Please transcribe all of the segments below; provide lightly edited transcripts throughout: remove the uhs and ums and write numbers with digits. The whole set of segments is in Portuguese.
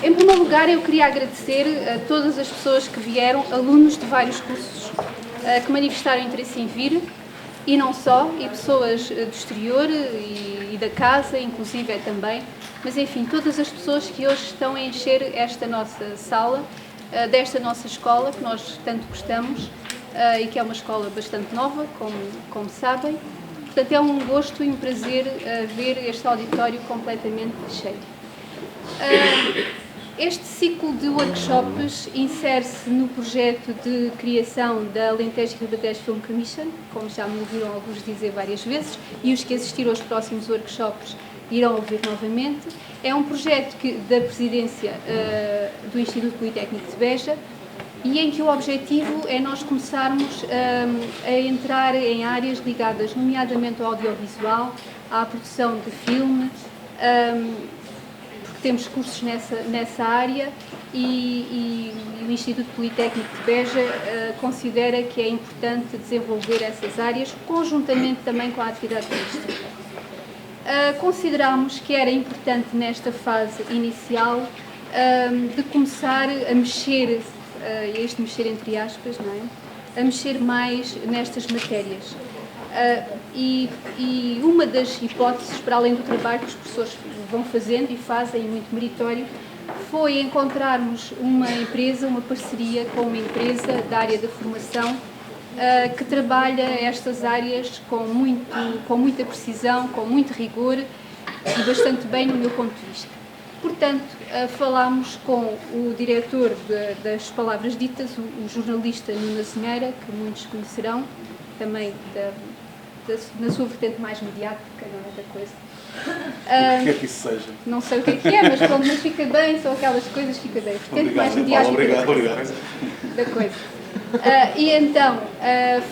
Em primeiro lugar, eu queria agradecer a todas as pessoas que vieram, alunos de vários cursos, que manifestaram interesse em vir, e não só, e pessoas do exterior e da casa, inclusive também, mas enfim, todas as pessoas que hoje estão a encher esta nossa sala, desta nossa escola, que nós tanto gostamos, e que é uma escola bastante nova, como sabem. Portanto, é um gosto e um prazer ver este auditório completamente cheio. Este ciclo de workshops insere-se no projeto de criação da Alentejo e Ribatejo Film Commission, como já me ouviram alguns dizer várias vezes, e os que assistiram aos próximos workshops irão ouvir novamente. É um projeto da presidência do Instituto Politécnico de Beja, e em que o objetivo é nós começarmos a entrar em áreas ligadas nomeadamente ao audiovisual, à produção de filme, porque temos cursos nessa área, e o Instituto Politécnico de Beja considera que é importante desenvolver essas áreas, conjuntamente também com a atividade turística. Considerámos que era importante nesta fase inicial de começar a mexer, este mexer entre aspas, não é? A mexer mais nestas matérias. E uma das hipóteses, para além do trabalho que os professores vão fazendo e fazem, muito meritório, foi encontrarmos uma empresa, uma parceria com uma empresa da área da formação que trabalha estas áreas com muita precisão, com muito rigor e bastante bem no meu ponto de vista. Portanto, falámos com o diretor das Palavras Ditas, o jornalista Nuno Azinheira, que muitos conhecerão, também na sua vertente mais mediática, não é, da coisa. O que é que isso seja? Não sei o que é, mas quando não fica bem, são aquelas coisas que fica bem. Vertente mais mediática obrigado. Da coisa. E então,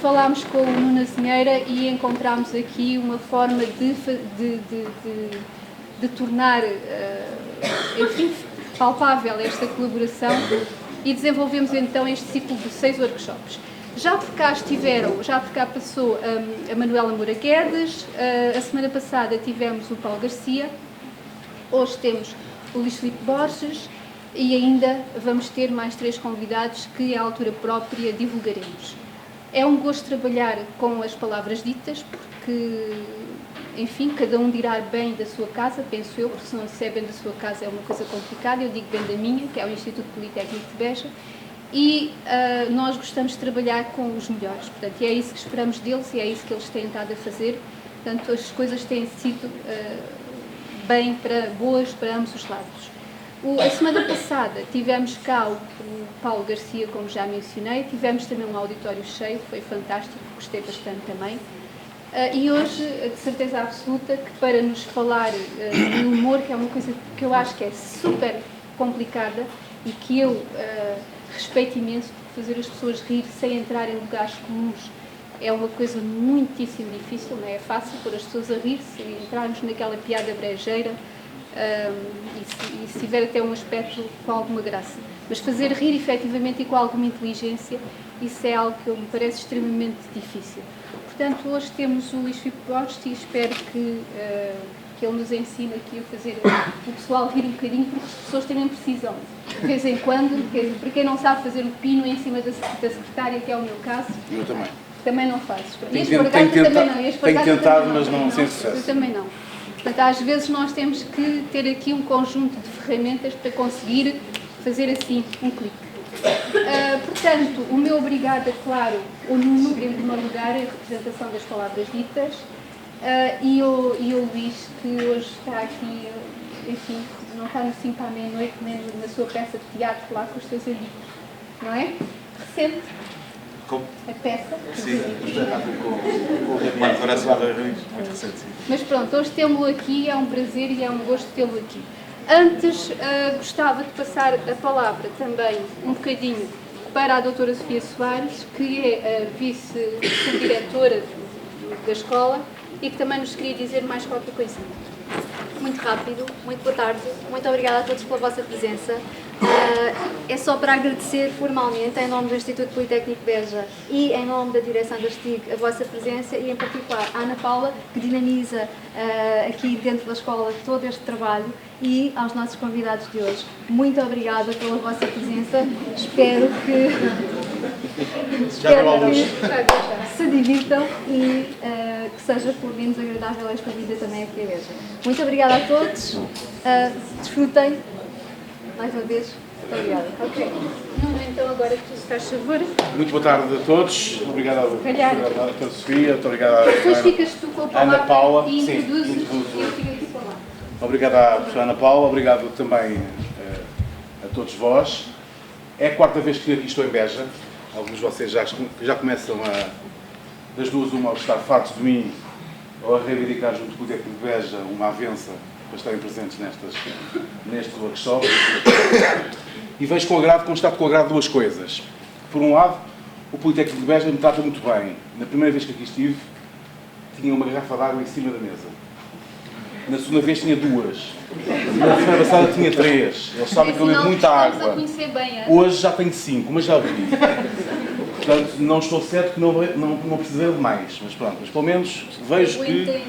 falámos com o Nuno Azinheira e encontramos aqui uma forma de tornar, enfim, palpável esta colaboração, e desenvolvemos então este ciclo de 6 workshops. Já por cá passou a Manuela Moura Guedes, a semana passada tivemos o Paulo Garcia, hoje temos o Luís Filipe Borges, e ainda vamos ter mais 3 convidados que, à altura própria, divulgaremos. É um gosto trabalhar com as Palavras Ditas, porque, enfim, cada um dirá bem da sua casa, penso eu, porque se não disser bem da sua casa é uma coisa complicada. Eu digo bem da minha, que é o Instituto Politécnico de Beja, e nós gostamos de trabalhar com os melhores. Portanto, é isso que esperamos deles e é isso que eles têm estado a fazer. Portanto, as coisas têm sido boas para ambos os lados. A semana passada tivemos cá o Paulo Garcia, como já mencionei, tivemos também um auditório cheio, foi fantástico, gostei bastante também. E hoje, de certeza absoluta, que para nos falar de humor, que é uma coisa que eu acho que é super complicada e que eu respeito imenso, porque fazer as pessoas rir sem entrar em lugares comuns é uma coisa muitíssimo difícil, não é fácil pôr as pessoas a rir-se e entrarmos naquela piada brejeira. E se tiver até um aspecto com alguma graça, mas fazer rir efetivamente e com alguma inteligência, isso é algo que me parece extremamente difícil. Portanto, hoje temos o Luís Filipe Borges e espero que ele nos ensine aqui a fazer o pessoal rir um bocadinho, porque as pessoas também precisam, de vez em quando, para quem não sabe fazer o pino em cima da secretária, que é o meu caso. Eu também. Também não fazes. Tenho tentado, mas não sem sucesso. Eu também não. Portanto, às vezes nós temos que ter aqui um conjunto de ferramentas para conseguir fazer assim um clique. Portanto, o meu obrigado, claro, o Nuno, em primeiro lugar, em representação das Palavras Ditas, e o Luís, que hoje está aqui, enfim, não está no 5 à meia-noite, nem na sua peça de teatro lá com os seus amigos, não é? Recente. Como? A peça. Sim, com o Renato Coração da Ruiz, muito recente. Mas pronto, hoje tê-lo aqui, é um prazer e é um gosto tê-lo aqui. Antes, gostava de passar a palavra também um bocadinho para a doutora Sofia Soares, que é a vice-diretora da escola e que também nos queria dizer mais qualquer coisinha. muito rápido. Muito boa tarde. Muito obrigada a todos pela vossa presença. É só para agradecer formalmente, em nome do Instituto Politécnico Beja e em nome da direção da STIG, a vossa presença e, em particular, a Ana Paula, que dinamiza aqui dentro da escola todo este trabalho, e aos nossos convidados de hoje. Muito obrigada pela vossa presença. Espero que se divirtam e que seja por menos agradável esta vida também aqui a Beja. Muito obrigada a todos. Desfrutem. Mais uma vez, muito obrigada. Ok. Então agora que tu faz favor. Muito boa tarde a todos. Obrigado à doutora Sofia, muito obrigado à Depois ficas tu com a Ana Paula e introduzes e eu fico aqui para lá. Obrigado à professora Ana Paula, obrigado também a todos vós. É a quarta vez que aqui estou em Beja. Alguns de vocês já começam das duas uma, a estar fartos de mim ou a reivindicar junto com o Politécnico de Beja uma avença para estarem presentes neste workshop. E vejo com agrado, constato com agrado duas coisas. Por um lado, o Politécnico de Beja me trata muito bem. Na primeira vez que aqui estive, tinha uma garrafa de água em cima da mesa. Na segunda vez tinha duas. Na semana passada tinha três. Eles sabem que eu bebo muita água. Hoje já tenho 5, mas já vi. Portanto, não estou certo que não precisei de mais. Mas pronto, mas pelo menos vejo que...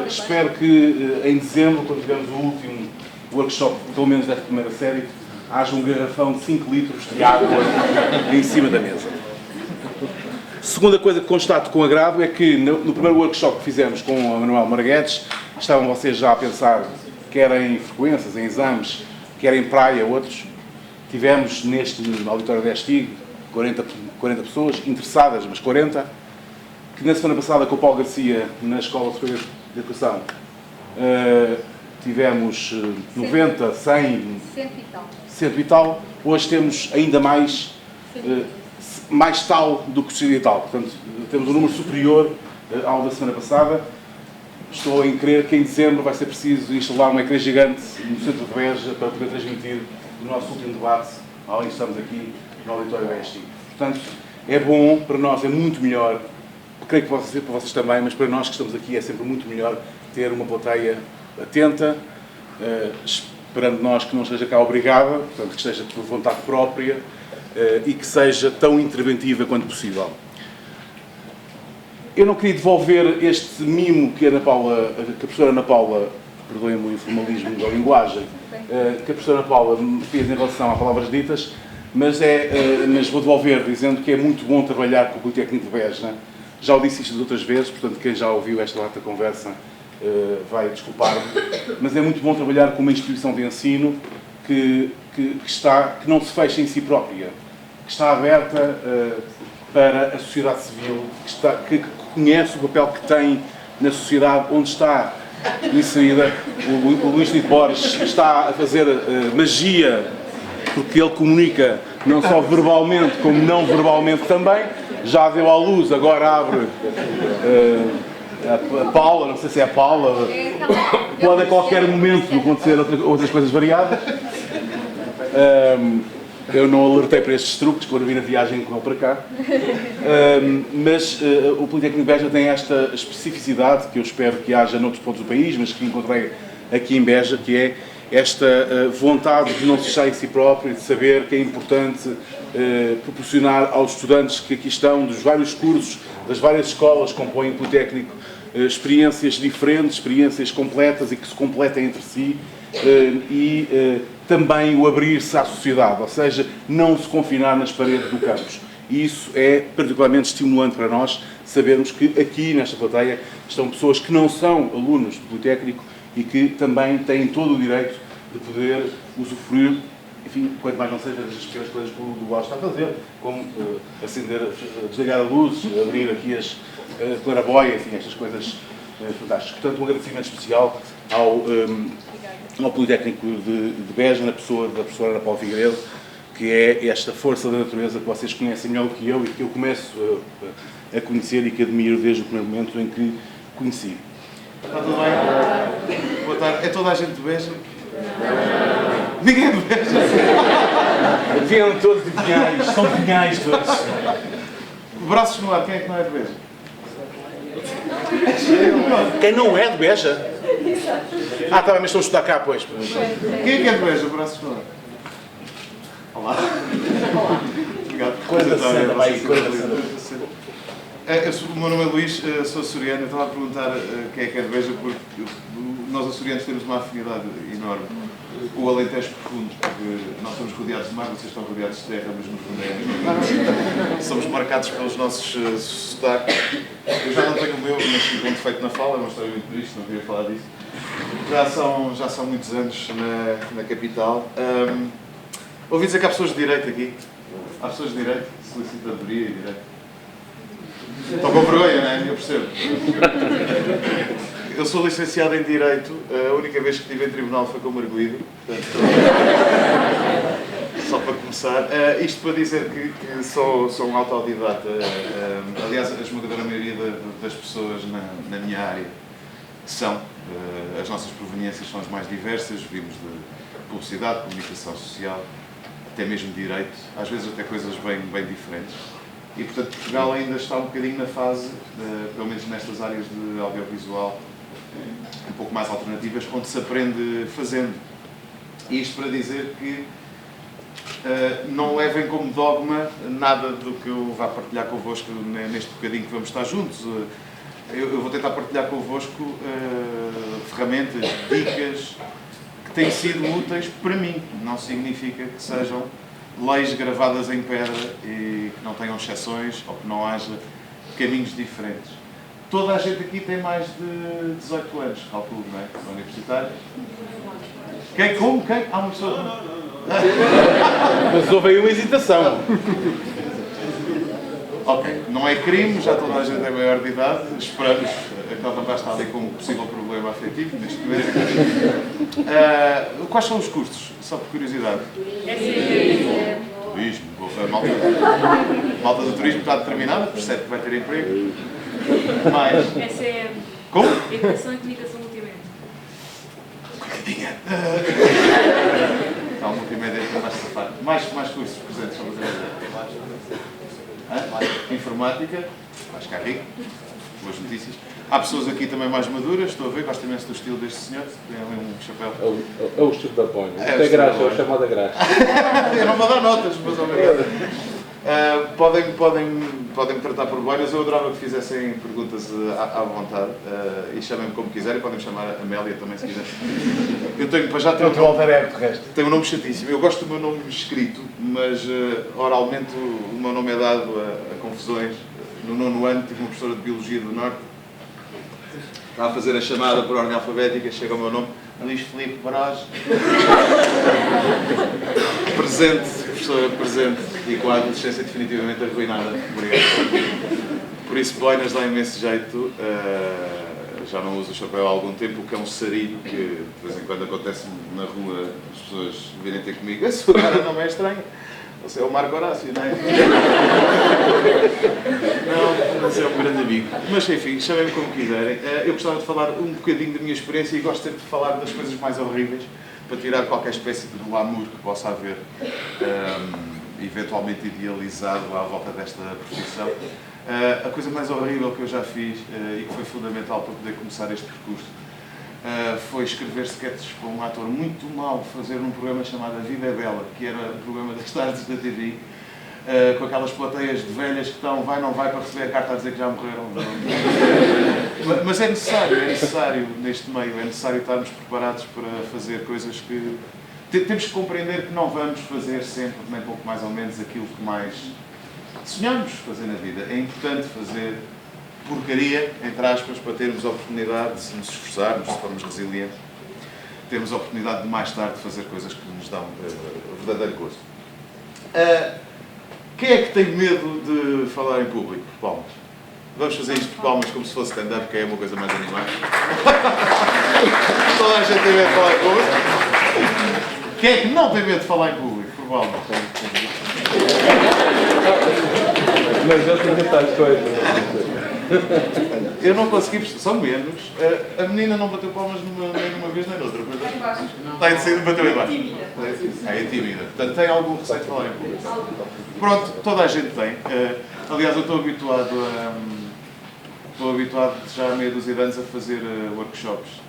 espero que em dezembro, quando tivermos o último workshop, pelo menos desta primeira série, haja um garrafão de 5 litros de água em cima da mesa. Segunda coisa que constato com agrado é que no primeiro workshop que fizemos com a Manuel Marguedes, estavam vocês já a pensar quer em frequências, em exames, quer em praia, outros. Tivemos neste auditório da STIG 40 pessoas interessadas, mas 40, que na semana passada com o Paulo Garcia, na Escola Superior de Educação, tivemos 90, 100, 100 e tal. Hoje temos ainda mais tal do que seria tal. Portanto, temos um número superior ao da semana passada. Estou a crer que em dezembro vai ser preciso instalar uma ecrã gigante no centro de Beja para poder transmitir o nosso último debate, além de estamos aqui no auditório STIG. Portanto, é bom para nós, é muito melhor, creio que pode ser para vocês também, mas para nós que estamos aqui é sempre muito melhor ter uma plateia atenta, esperando nós que não esteja cá obrigada, portanto que esteja por vontade própria e que seja tão interventiva quanto possível. Eu não queria devolver este mimo que a professora Ana Paula, perdoem-me o informalismo da linguagem, que a professora Ana Paula me fez em relação a palavras ditas, mas vou devolver dizendo que é muito bom trabalhar com o Politécnico de Beja. Já o disse isto de outras vezes, portanto quem já ouviu esta lata conversa vai desculpar-me, mas é muito bom trabalhar com uma instituição de ensino que não se fecha em si própria, que está aberta para a sociedade civil, que conhece o papel que tem na sociedade onde está inserida. O Luís Filipe Borges está a fazer magia, porque ele comunica não só verbalmente como não verbalmente também. Já deu à luz, agora abre a Paula, não sei se é a Paula, pode a qualquer momento acontecer outras coisas variadas. Eu não alertei para estes truques quando vim na viagem com ele para cá, mas o Politécnico de Beja tem esta especificidade que eu espero que haja noutros pontos do país, mas que encontrei aqui em Beja, que é esta vontade de não se fechar em si próprio, de saber que é importante proporcionar aos estudantes que aqui estão, dos vários cursos, das várias escolas que compõem o Politécnico, experiências diferentes, experiências completas e que se completem entre si, e também o abrir-se à sociedade, ou seja, não se confinar nas paredes do campus. E isso é particularmente estimulante para nós, sabermos que aqui nesta plateia estão pessoas que não são alunos do Politécnico e que também têm todo o direito de poder usufruir, enfim, quanto mais não seja das pequenas coisas que o Duarte está a fazer, como desligar a luz, abrir aqui as claraboia, enfim, estas coisas fantásticas. Portanto, um agradecimento especial ao Politécnico de Beja, na pessoa da professora Ana Paula Figueiredo, que é esta força da natureza que vocês conhecem melhor do que eu e que eu começo a conhecer e que admiro desde o primeiro momento em que conheci. Está tudo bem? Boa tarde. É toda a gente de Beja? Ninguém é de Beja? Vêm todos de Pinhais, são Pinhais todos. Braços no ar, quem é que não é de Beja? Quem não é de Beja? Tá bem, mas estou a estudar cá, pois. Quem é que é de Beja? Braços fora. Olá. Obrigado. Coisa santa, vai, coisa santa. O meu nome é Luís, sou açoriano. Eu estava a perguntar quem é que é de Beja, porque nós açorianos temos uma afinidade enorme. O Alentejo profundo, porque nós estamos rodeados de mar, vocês estão rodeados de terra, mas no fundo é a mesma coisa. Somos marcados pelos nossos sotaques. Eu já não tenho o meu, mas com defeito na fala, não estou muito por isto, não queria falar disso. Já são muitos anos na capital. Ouvi dizer que há pessoas de direito aqui. Há pessoas de direito, solicitadoria e direito. Estão com vergonha, não é? Eu percebo. Eu sou licenciado em Direito, a única vez que estive em tribunal foi como arguido, portanto, só para começar. Isto para dizer que sou um autodidata. Aliás, a esmagadora maioria das pessoas na minha área são. As nossas proveniências são as mais diversas, vimos de publicidade, comunicação social, até mesmo Direito, às vezes até coisas bem diferentes. E, portanto, Portugal ainda está um bocadinho na fase, pelo menos nestas áreas de audiovisual, um pouco mais alternativas, onde se aprende fazendo. E isto para dizer que não levem como dogma nada do que eu vá partilhar convosco neste bocadinho que vamos estar juntos. Eu vou tentar partilhar convosco ferramentas, dicas que têm sido úteis para mim. Não significa que sejam leis gravadas em pedra e que não tenham exceções ou que não haja caminhos diferentes. Toda a gente aqui tem mais de 18 anos, calculo, não é? Na universitária. Quem? Como? Quem? Há uma pessoa. Mas houve aí uma hesitação. Ok, não é crime, já toda a gente é maior de idade. Esperamos que ela não está ali com um possível problema afetivo neste momento. Quais são os cursos? Só por curiosidade. Turismo. A malta do turismo está determinada, percebe que vai ter emprego. Mais. SM. Como? Educação e Comunicação Multimédia. Coitadinha. Está o multimédia que é mais safado. Mais cursos presentes, só para ter Informática. Mais carrico. Boas notícias. Há pessoas aqui também mais maduras, estou a ver, gosto imenso do estilo deste senhor, tem ali um chapéu. É o estilo da ponha. É a graxa, é o chamado a graxa. Eu não vou dar notas, mas obrigado. Podem me tratar por boinas, eu adorava que fizessem perguntas à vontade e chamem-me como quiserem, podem me chamar Amélia também se quiserem. Eu tenho, para já tenho tenho um nome chatíssimo, eu gosto do meu nome escrito, mas oralmente o meu nome é dado a confusões. No 9º ano tive uma professora de Biologia do Norte, estava a fazer a chamada por ordem alfabética, chega o meu nome, Luís Filipe Barós. Presente, professora presente e com a adolescência definitivamente arruinada. Obrigado. Por isso, boinas dá imenso jeito. Já não uso o chapéu há algum tempo, o que é um sarilho que de vez em quando acontece na rua, as pessoas virem ter comigo. A sua cara não é estranha. Você é o Marco Horácio, não é? Não, mas é um grande amigo. Mas enfim, chamem-me como quiserem. Eu gostava de falar um bocadinho da minha experiência e gosto sempre de falar das coisas mais horríveis para tirar qualquer espécie de glamour que possa haver, eventualmente idealizado à volta desta profissão. A coisa mais horrível que eu já fiz e que foi fundamental para poder começar este percurso foi escrever sketches para um ator muito mau, fazer um programa chamado A Vida é Bela, que era um programa das tardes da TV, com aquelas plateias de velhas que estão vai, não vai, para receber a carta a dizer que já morreram. Mas é necessário neste meio, é necessário estarmos preparados para fazer coisas que... Temos que compreender que não vamos fazer sempre, nem pouco mais ou menos, aquilo que mais sonhamos fazer na vida. É importante fazer porcaria, entre aspas, para termos a oportunidade, se nos esforçarmos, se formos resilientes, termos a oportunidade de mais tarde fazer coisas que nos dão verdadeiro gosto. Quem é que tem medo de falar em público? Por palmas. Vamos fazer isto por palmas como se fosse stand-up, que é uma coisa mais animada. Toda a gente tem medo de falar em público. Quem é que não tem medo de falar em público? Por palmas. Mas eu tenho detalhes coisas. Eu não consegui perceber, são menos. A menina não bateu palmas nem numa vez nem noutra. Está em cima, bateu em baixo. É tímida. Portanto, tem algum receio de falar em público. Pronto, toda a gente tem. Aliás, eu estou habituado já há meia dúzia de anos a fazer workshops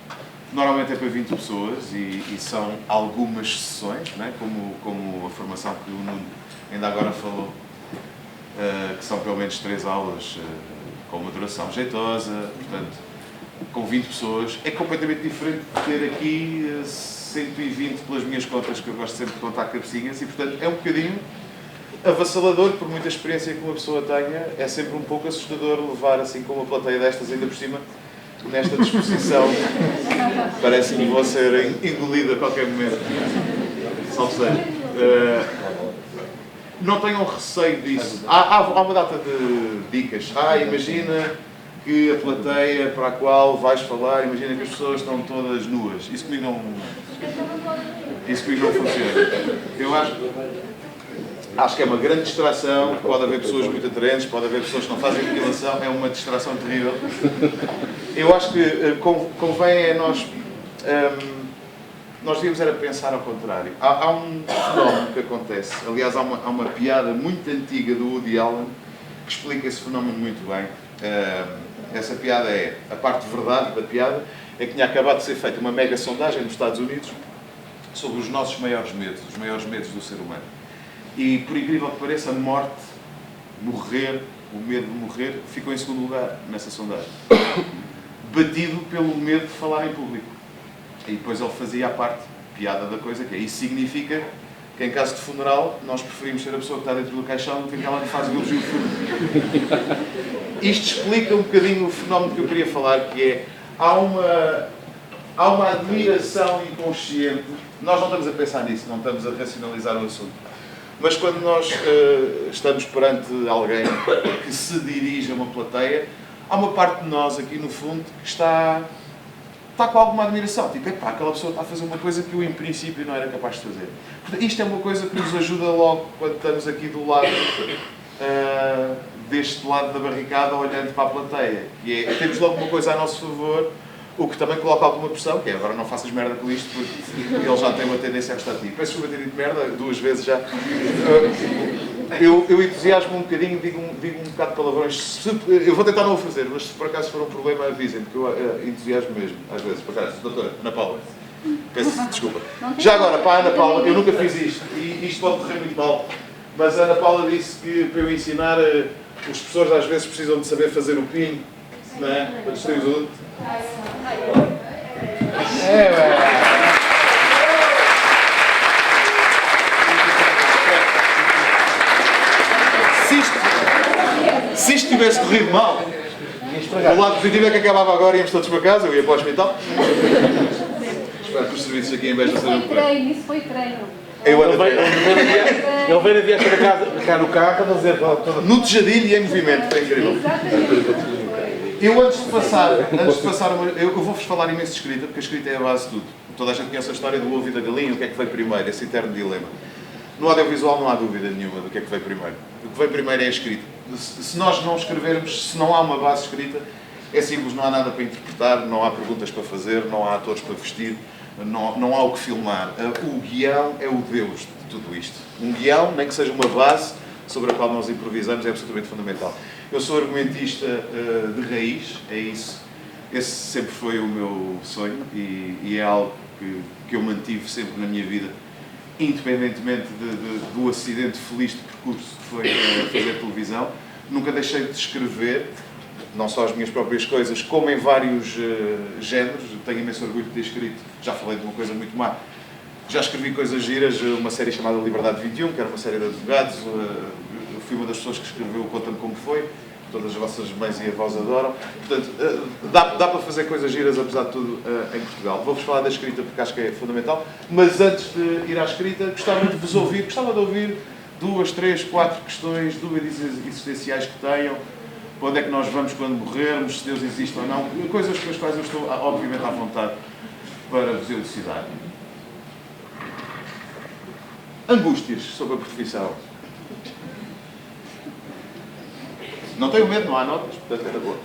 Normalmente é para 20 pessoas e são algumas sessões, não é? Como a formação que o Nuno ainda agora falou, que são pelo menos 3 aulas com uma duração jeitosa, portanto, com 20 pessoas. É completamente diferente de ter aqui 120 pelas minhas contas, que eu gosto sempre de contar cabecinhas, e portanto é um bocadinho avassalador, por muita experiência que uma pessoa tenha, é sempre um pouco assustador levar assim com uma plateia destas, ainda por cima, nesta disposição. Parece-me que vou ser engolido a qualquer momento. Salve seja. Não tenham receio disso. Há uma data de dicas. Imagina que a plateia para a qual vais falar, imagina que as pessoas estão todas nuas. Isso comigo não funciona. Eu acho que é uma grande distração. Pode haver pessoas muito atraentes, pode haver pessoas que não fazem depilação, é uma distração terrível. Eu acho que convém nós devíamos era pensar ao contrário. Há um fenómeno que acontece, aliás há uma piada muito antiga do Woody Allen que explica esse fenómeno muito bem. Essa piada a parte de verdade da piada é que tinha acabado de ser feita uma mega sondagem nos Estados Unidos sobre os nossos maiores medos, os maiores medos do ser humano. E, por incrível que pareça, a morte, morrer, o medo de morrer, ficou em segundo lugar nessa sondagem. Batido pelo medo de falar em público. E depois ele fazia a parte, piada da coisa, que é isso significa que em caso de funeral, nós preferimos ser a pessoa que está dentro do caixão do que aquela que faz o elogio fúnebre. Isto explica um bocadinho o fenómeno que eu queria falar, que é, há uma admiração inconsciente. Nós não estamos a pensar nisso, não estamos a racionalizar o assunto. Mas quando nós estamos perante alguém que se dirige a uma plateia, há uma parte de nós aqui no fundo que está com alguma admiração. Tipo, aquela pessoa está a fazer uma coisa que eu em princípio não era capaz de fazer. Portanto, isto é uma coisa que nos ajuda logo quando estamos aqui do lado, deste lado da barricada, olhando para a plateia. E temos logo uma coisa a nosso favor, o que também coloca alguma pressão, que é agora não faças merda com isto, porque ele já tem uma tendência a gostar de ti. Peço desculpa ter dito merda 2 vezes já. Eu entusiasmo um bocadinho, digo um bocado de palavrões. Eu vou tentar não o fazer, mas se por acaso for um problema, avisem, porque eu entusiasmo mesmo, às vezes. Por acaso, doutora Ana Paula, peço desculpa. Já agora, para a Ana Paula, eu nunca fiz isto, e isto pode correr muito mal, mas a Ana Paula disse que para eu ensinar, as pessoas às vezes precisam de saber fazer o pino, não é? Para distrair os outros. Se isto tivesse corrido mal, o lado positivo é que acabava agora e íamos todos para casa, eu ia para o hospital. Espero que os serviços aqui em Beja sejam por aí. Isso foi treino. Ele veio na viagem para casa, cá no carro, a dizer... No tejadilho e em movimento, é incrível. Eu antes de passar eu vou-vos falar imenso de escrita, porque a escrita é a base de tudo. Toda a gente conhece a história do ovo e da galinha, o que é que veio primeiro, esse eterno dilema. No audiovisual não há dúvida nenhuma do que é que veio primeiro. O que veio primeiro é a escrita. Se nós não escrevermos, se não há uma base escrita, é simples, não há nada para interpretar, não há perguntas para fazer, não há atores para vestir, não há o que filmar. O guião é o Deus de tudo isto. Um guião, nem que seja uma base sobre a qual nós improvisamos, é absolutamente fundamental. Eu sou argumentista de raiz, é isso. Esse sempre foi o meu sonho e é algo que eu mantive sempre na minha vida, independentemente do acidente feliz de percurso que foi fazer televisão. Nunca deixei de escrever, não só as minhas próprias coisas, como em vários géneros. Tenho imenso orgulho de ter escrito. Já falei de uma coisa muito má. Já escrevi coisas giras, uma série chamada Liberdade 21, que era uma série de advogados. Eu fui uma das pessoas que escreveu o Conta-me Como Foi. Todas as vossas mães e avós adoram. Portanto, dá para fazer coisas giras, apesar de tudo, em Portugal. Vou-vos falar da escrita porque acho que é fundamental. Mas antes de ir à escrita, gostava de vos ouvir. Gostava de ouvir 2, 3, 4 questões, dúvidas existenciais que tenham. Para onde é que nós vamos quando morrermos, se Deus existe ou não. Coisas com as quais eu estou, obviamente, à vontade para vos elucidar. Angústias sobre a profissão. Não tenho medo, não há notas, portanto era boa.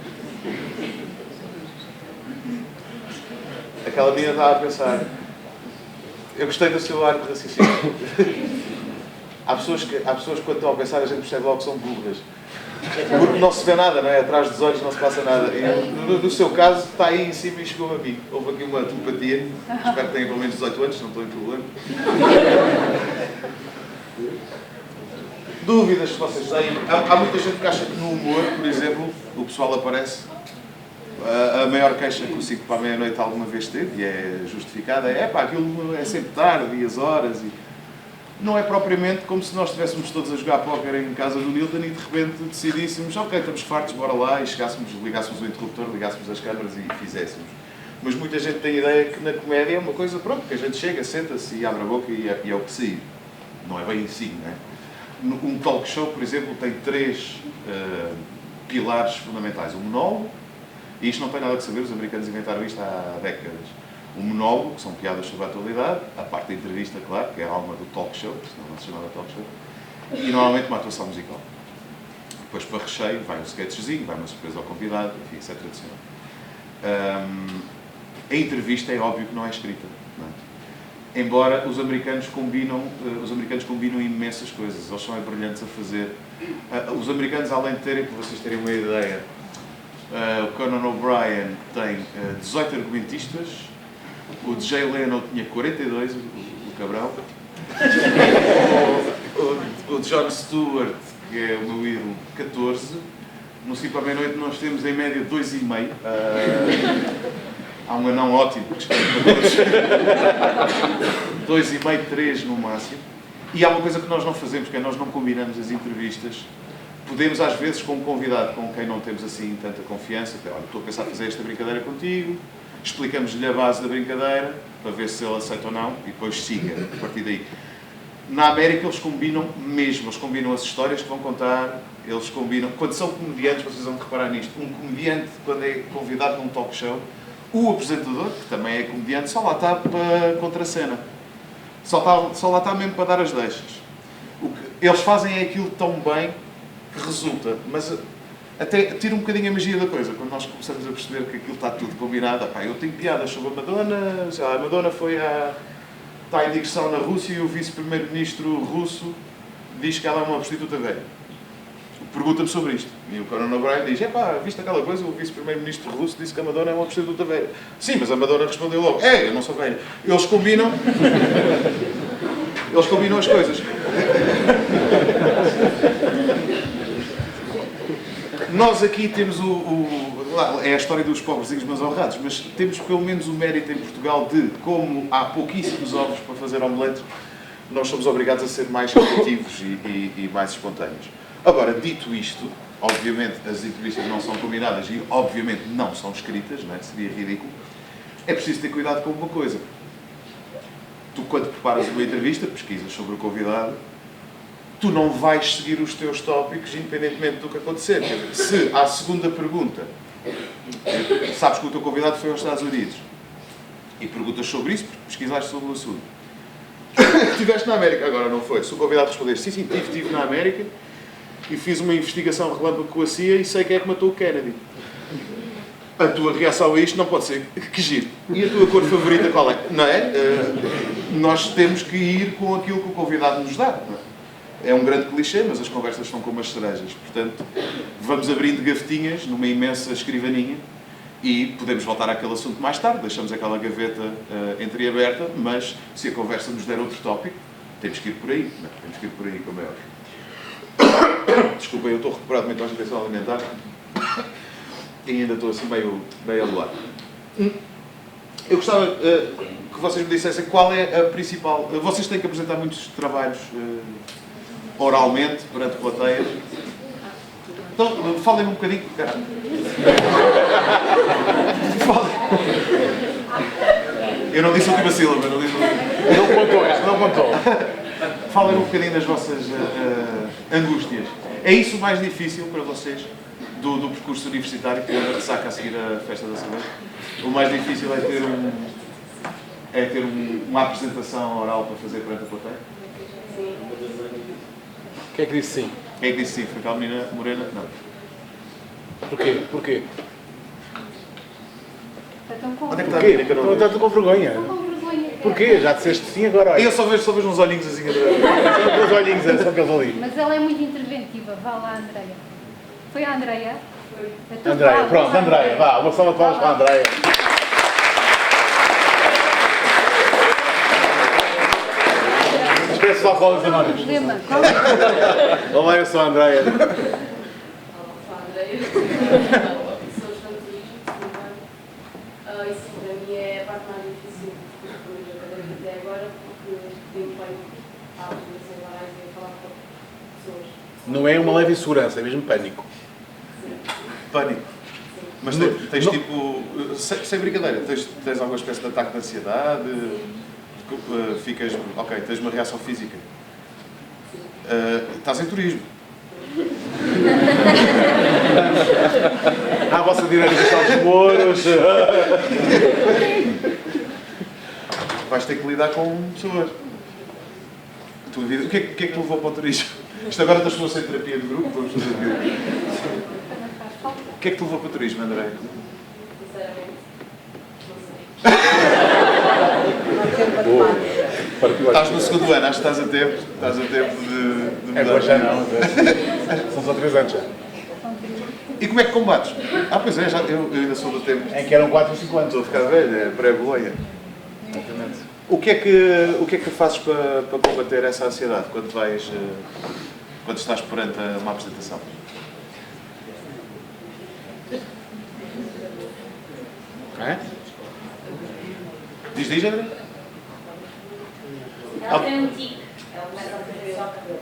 Aquela menina estava a pensar, eu gostei do seu ar de raciocínio. Há pessoas que quando estão a pensar a gente percebe logo que são burras. Porque não se vê nada, não é? Atrás dos olhos não se passa nada. E, no seu caso, está aí em cima e chegou a mim. Houve aqui uma telepatia. Espero que tenha pelo menos 18 anos, não estou em problema. Dúvidas que vocês têm? Há muita gente que acha que no humor, por exemplo, o pessoal aparece. A maior queixa que o 5 para a meia-noite alguma vez teve, e é justificada, é pá, aquilo é sempre tarde, e as horas, e não é propriamente como se nós estivéssemos todos a jogar póquer em casa do Nilton e de repente decidíssemos, ok, estamos fartos, bora lá, e ligássemos o interruptor, ligássemos as câmaras e fizéssemos. Mas muita gente tem a ideia que na comédia é uma coisa, pronto, que a gente chega, senta-se e abre a boca e é o que sair. Não é bem assim, não é? Um talk show, por exemplo, tem 3 pilares fundamentais. O monólogo, e isto não tem nada a saber, os americanos inventaram isto há décadas. O monólogo, que são piadas sobre a atualidade, a parte da entrevista, claro, que é a alma do talk show, senão não se chamava talk show, e normalmente uma atuação musical. Depois, para recheio, vai um sketchzinho, vai uma surpresa ao convidado, enfim, isso é tradicional. A entrevista é óbvio que não é escrita, não é? Embora os americanos combinam imensas coisas, eles são brilhantes a fazer. Os americanos, além de terem, para vocês terem uma ideia, o Conan O'Brien tem 18 argumentistas, o Jay Leno tinha 42, o cabrão, o Jon Stewart, que é o meu ídolo, 14, no 5 à meia-noite nós temos em média 2,5. Há um anão ótimo que escreve para todos. 2,5, 3 no máximo. E há uma coisa que nós não fazemos, que é nós não combinamos as entrevistas. Podemos, às vezes, com um convidado com quem não temos assim tanta confiança, que, olha, estou a pensar fazer esta brincadeira contigo, explicamos-lhe a base da brincadeira, para ver se ele aceita ou não, e depois siga, a partir daí. Na América eles combinam mesmo, eles combinam as histórias que vão contar, eles combinam... Quando são comediantes, vocês vão reparar nisto, um comediante, quando é convidado num talk show, o apresentador, que também é comediante, só lá está para contracena. Só lá está mesmo para dar as deixas. O que eles fazem é aquilo tão bem que resulta, mas até tira um bocadinho a magia da coisa, quando nós começamos a perceber que aquilo está tudo combinado. Epá, eu tenho piadas sobre a Madonna, a Madonna está em digressão na Rússia e o vice-primeiro-ministro russo diz que ela é uma prostituta velha. Pergunta-me sobre isto. E o Conan O'Brien diz, viste aquela coisa, o vice-primeiro-ministro russo disse que a Madonna é uma prostituta velha. Sim, mas a Madonna respondeu logo, eu não sou velha. Eles combinam as coisas. Nós aqui temos é a história dos pobrezinhos mas honrados, mas temos pelo menos o mérito em Portugal de, como há pouquíssimos ovos para fazer omelete, nós somos obrigados a ser mais criativos e mais espontâneos. Agora, dito isto, obviamente as entrevistas não são combinadas e obviamente não são escritas, não é? Seria ridículo. É preciso ter cuidado com uma coisa. Tu, quando preparas uma entrevista, pesquisas sobre o convidado, tu não vais seguir os teus tópicos independentemente do que acontecer. Quer dizer, se à segunda pergunta, sabes que o teu convidado foi aos Estados Unidos e perguntas sobre isso, porque pesquisaste sobre o assunto. Estiveste na América, agora não foi. Se o convidado responder, sim, estive na América e fiz uma investigação relâmpago com a CIA e sei quem é que matou o Kennedy. A tua reação a isto não pode ser que giro. E a tua cor favorita qual é? Não é? Nós temos que ir com aquilo que o convidado nos dá. É um grande clichê, mas as conversas são como as cerejas. Portanto, vamos abrindo gavetinhas numa imensa escrivaninha e podemos voltar àquele assunto mais tarde. Deixamos aquela gaveta entreaberta, mas se a conversa nos der outro tópico, temos que ir por aí. Não, temos que ir por aí, como é óbvio. Desculpa, eu estou recuperado de uma intenção alimentar e ainda estou assim meio aluado. Eu gostava que vocês me dissessem qual é a principal... Vocês têm que apresentar muitos trabalhos oralmente, perante plateias. Então, falem-me um bocadinho... Caramba. Eu não disse a última sílaba, não disse... Não contou. Falem um bocadinho das vossas angústias. É isso o mais difícil para vocês do percurso universitário, que é a ressaca a seguir a festa da cerveja? O mais difícil é ter uma apresentação oral para fazer perante a plateia? Quem é que disse sim? Quem é que disse sim? Foi aquela menina morena? Não. Porquê? Estão com Onde é que está a menina que eu não vejo? Estás com vergonha. vergonha. Porquê? Já disseste sim agora. Eu só vejo uns olhinhos assim. São aqueles olhinhos, são aqueles ali. Mas ela é muito interventiva. Vá lá, Andreia. Foi a Andreia? Andreia, pronto, Andreia, vá, uma salva de palmas para a Andreia. Espécie lá para os anónimos. Lembra? Olá, eu sou a Andreia. Isso para mim é a parte mais difícil do académico até agora, porque tenho pânico à apresentação orais e a falar com pessoas. Não é uma leve insegurança, é mesmo pânico. Pânico. Mas tens tipo, sem brincadeira, tens alguma espécie de ataque de ansiedade? Ficas, ok, tens uma reação física. Estás em turismo. À vossa direita está os Mouros. Vais ter que lidar com pessoas. A tua vida. O que é que te levou para o turismo? Isto agora transformou-se em terapia de grupo, vamos fazer aquilo. O que é que te levou para o turismo, André? Sinceramente, não sei. Estás no segundo ano, acho que estás a tempo de mudar. É boa já não, são só 3 anos já. E como é que combates? Pois é, eu ainda sou do tempo. Em que eram 4 ou 5 anos. Estou a ficar velho, é pré-boleia. Exatamente. O que é que fazes para combater essa ansiedade quando estás perante uma apresentação? É? Diz, André? Ela tem um tique. Ela começa a fazer só cabelo.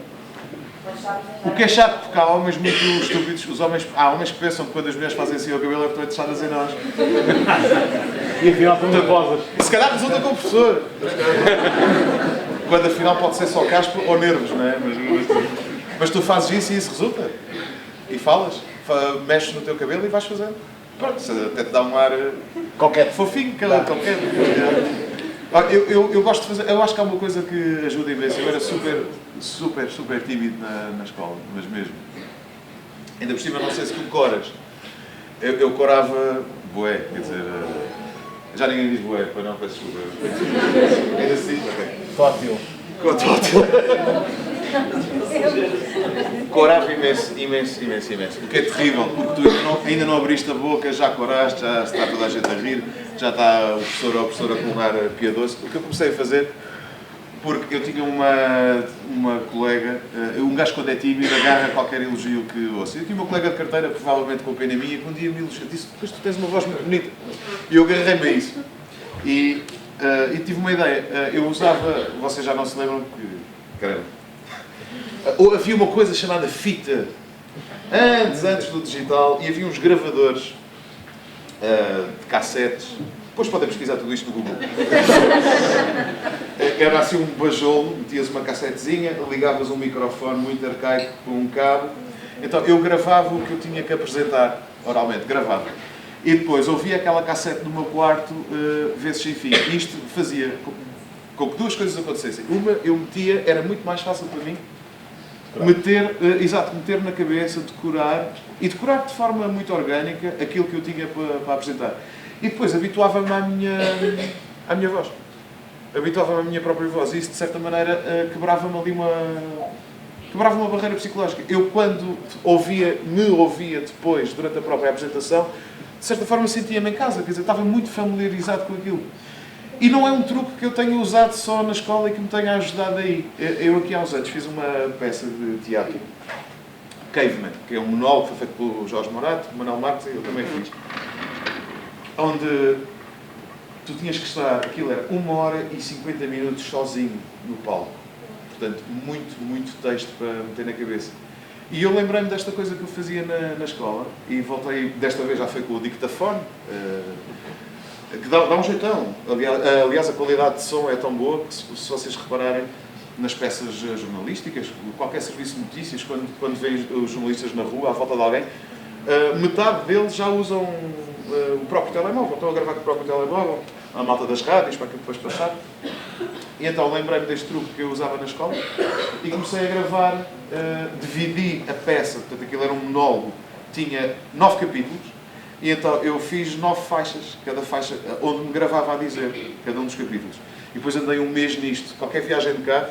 O que é chato, porque há homens muito estúpidos. Há homens que pensam que quando as mulheres fazem assim ao cabelo é porque estão interessadas em nós. E afinal são nervosas. Se calhar resulta com o professor. Quando afinal pode ser só caspa ou nervos, não é? Mas tu fazes isso e isso resulta. E falas, mexes no teu cabelo e vais fazendo. Pronto, até te dá um ar qualquer fofinho, qualquer. Eu gosto de fazer. Eu acho que há uma coisa que ajuda imenso. Eu era super tímido na escola, mas mesmo. Ainda por cima, não sei se tu coras. Eu corava bué, quer dizer. Já ninguém diz bué, para não, peço desculpa. Ainda assim, ok. Tótil. Corava imenso. O que é terrível, porque tu ainda não abriste a boca, já coraste, já está toda a gente a rir, já está o professor ou a professora a colocar piadoso. O que eu comecei a fazer, porque eu tinha uma colega, um gajo quando é tímido agarra qualquer elogio que ouça. Eu tinha uma colega de carteira, provavelmente com pena minha, que um dia me elogiou, disse: "Pois tu tens uma voz muito bonita." E eu agarrei-me a isso. E tive uma ideia. Eu usava, vocês já não se lembram que... Caramba. Havia uma coisa chamada fita, antes do digital, e havia uns gravadores de cassetes. Depois podem pesquisar tudo isto no Google. Era assim um bajolo, metias uma cassetezinha, ligavas um microfone muito arcaico com um cabo. Então eu gravava o que eu tinha que apresentar, oralmente, gravava. E depois ouvia aquela cassete no meu quarto, vezes sem fim. E isto fazia com que duas coisas acontecessem. Uma, eu metia, era muito mais fácil para mim, meter na cabeça, decorar de forma muito orgânica aquilo que eu tinha para apresentar. E depois habituava-me à minha voz. Habituava-me à minha própria voz. E isso, de certa maneira, quebrava-me ali quebrava uma barreira psicológica. Eu, quando me ouvia depois, durante a própria apresentação, de certa forma sentia-me em casa. Quer dizer, estava muito familiarizado com aquilo. E não é um truque que eu tenho usado só na escola e que me tenha ajudado aí. Eu aqui há uns anos fiz uma peça de teatro, Caveman, que é um monólogo que foi feito pelo Jorge Morato, Manuel Marques, e eu também fiz. Onde tu tinhas que estar, aquilo era 1h50 sozinho no palco. Portanto, muito texto para meter na cabeça. E eu lembrei-me desta coisa que eu fazia na escola, e voltei, desta vez já foi com o dictafone, que dá um jeitão. Aliás, a qualidade de som é tão boa que, se vocês repararem nas peças jornalísticas, qualquer serviço de notícias, quando veem os jornalistas na rua, à volta de alguém, metade deles já usam o próprio telemóvel. Estão a gravar com o próprio telemóvel, a malta das rádios, para aquilo depois passar. E então lembrei-me deste truque que eu usava na escola e comecei a gravar, dividi a peça, portanto aquilo era um monólogo, tinha 9 capítulos, e então eu fiz 9 faixas, cada faixa, onde me gravava a dizer cada um dos capítulos. E depois andei um mês nisto, qualquer viagem de carro,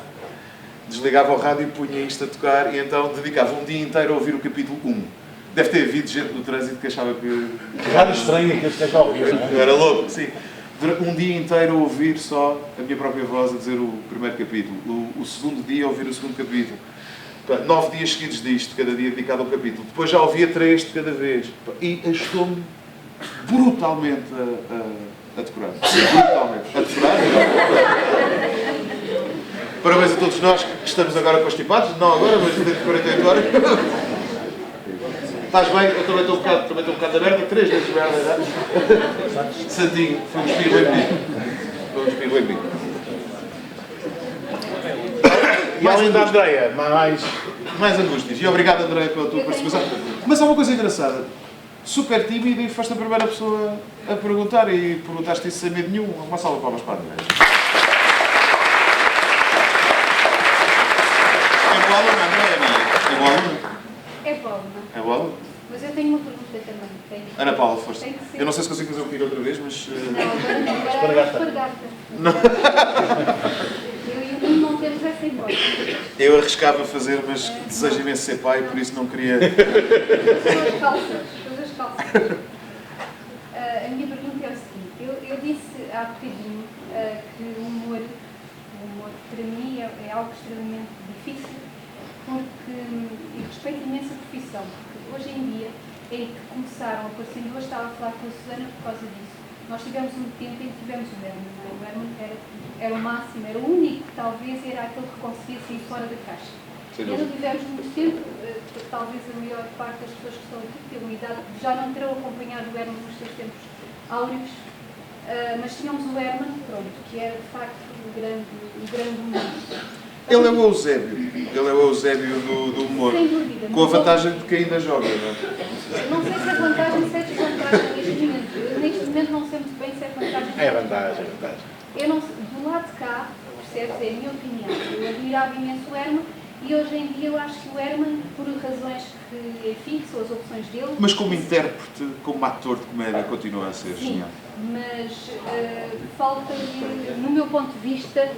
desligava o rádio e punha isto a tocar, e então dedicava um dia inteiro a ouvir o capítulo 1. Deve ter havido gente no trânsito que achava que... Rádio estranho que este gajo ouvir, não é? Era louco, sim. Durante um dia inteiro a ouvir só a minha própria voz a dizer o primeiro capítulo. O segundo dia a ouvir o segundo capítulo. 9 dias seguidos disto, cada dia dedicado a um capítulo. Depois já ouvia 3 de cada vez. E ajudou-me brutalmente a decorar. Brutalmente. A decorar? Parabéns a todos nós que estamos agora constipados. Não agora, mas dentro de 48 horas. Estás bem? Eu também estou um bocado da merda. 3 vezes merda, já. Santinho, foi um espirro em mim. Foi um espirro em mim. E além da Andreia, mais angústias. E obrigado, André, pela tua participação. Mas há uma coisa engraçada. Super tímida e foste a primeira pessoa a perguntar e perguntaste isso sem medo nenhum. Uma salva de palmas para a André. É boa aluna, André? É boa aluna? É bom, É boa aluna? mas eu tenho uma pergunta também. Tenho. Ana Paula, força. Tem que ser. Eu não sei se consigo fazer o que outra vez, mas... Não, agora é espargata. Eu e o Nuno não temos essa hipótese. Eu arriscava fazer, mas desejo imenso ser pai, por isso não queria... As calças. A minha pergunta é o seguinte. Eu disse há bocadinho que o humor para mim é algo extremamente difícil e respeito imenso a profissão. Porque hoje em dia é que começaram a aparecer. Hoje estava a falar com a Susana por causa disso. Nós tivemos um tempo em que tivemos o Herman. O Herman era o máximo, era o único, talvez era aquele que conseguia sair fora da caixa. E não tivemos muito tempo, talvez a maior parte das pessoas que estão aqui pela idade já não terão acompanhado o Herman nos seus tempos áureos, mas tínhamos o Herman, pronto, que era de facto o grande humor. Ele é o Eusébio do humor. Sem dúvida. Com a vantagem de que ainda joga, não é? Não sei se é vantagem, se é desvantagem neste momento. Eu, neste momento não sei muito bem se é vantagem. é vantagem. Eu não sei, do lado de cá, percebes, é a minha opinião. Eu admirava imenso o Herman e hoje em dia eu acho que o Herman, por razões que, enfim, que são as opções dele... Mas como intérprete, como ator de comédia, continua a ser genial. Mas falta-lhe, no meu ponto de vista,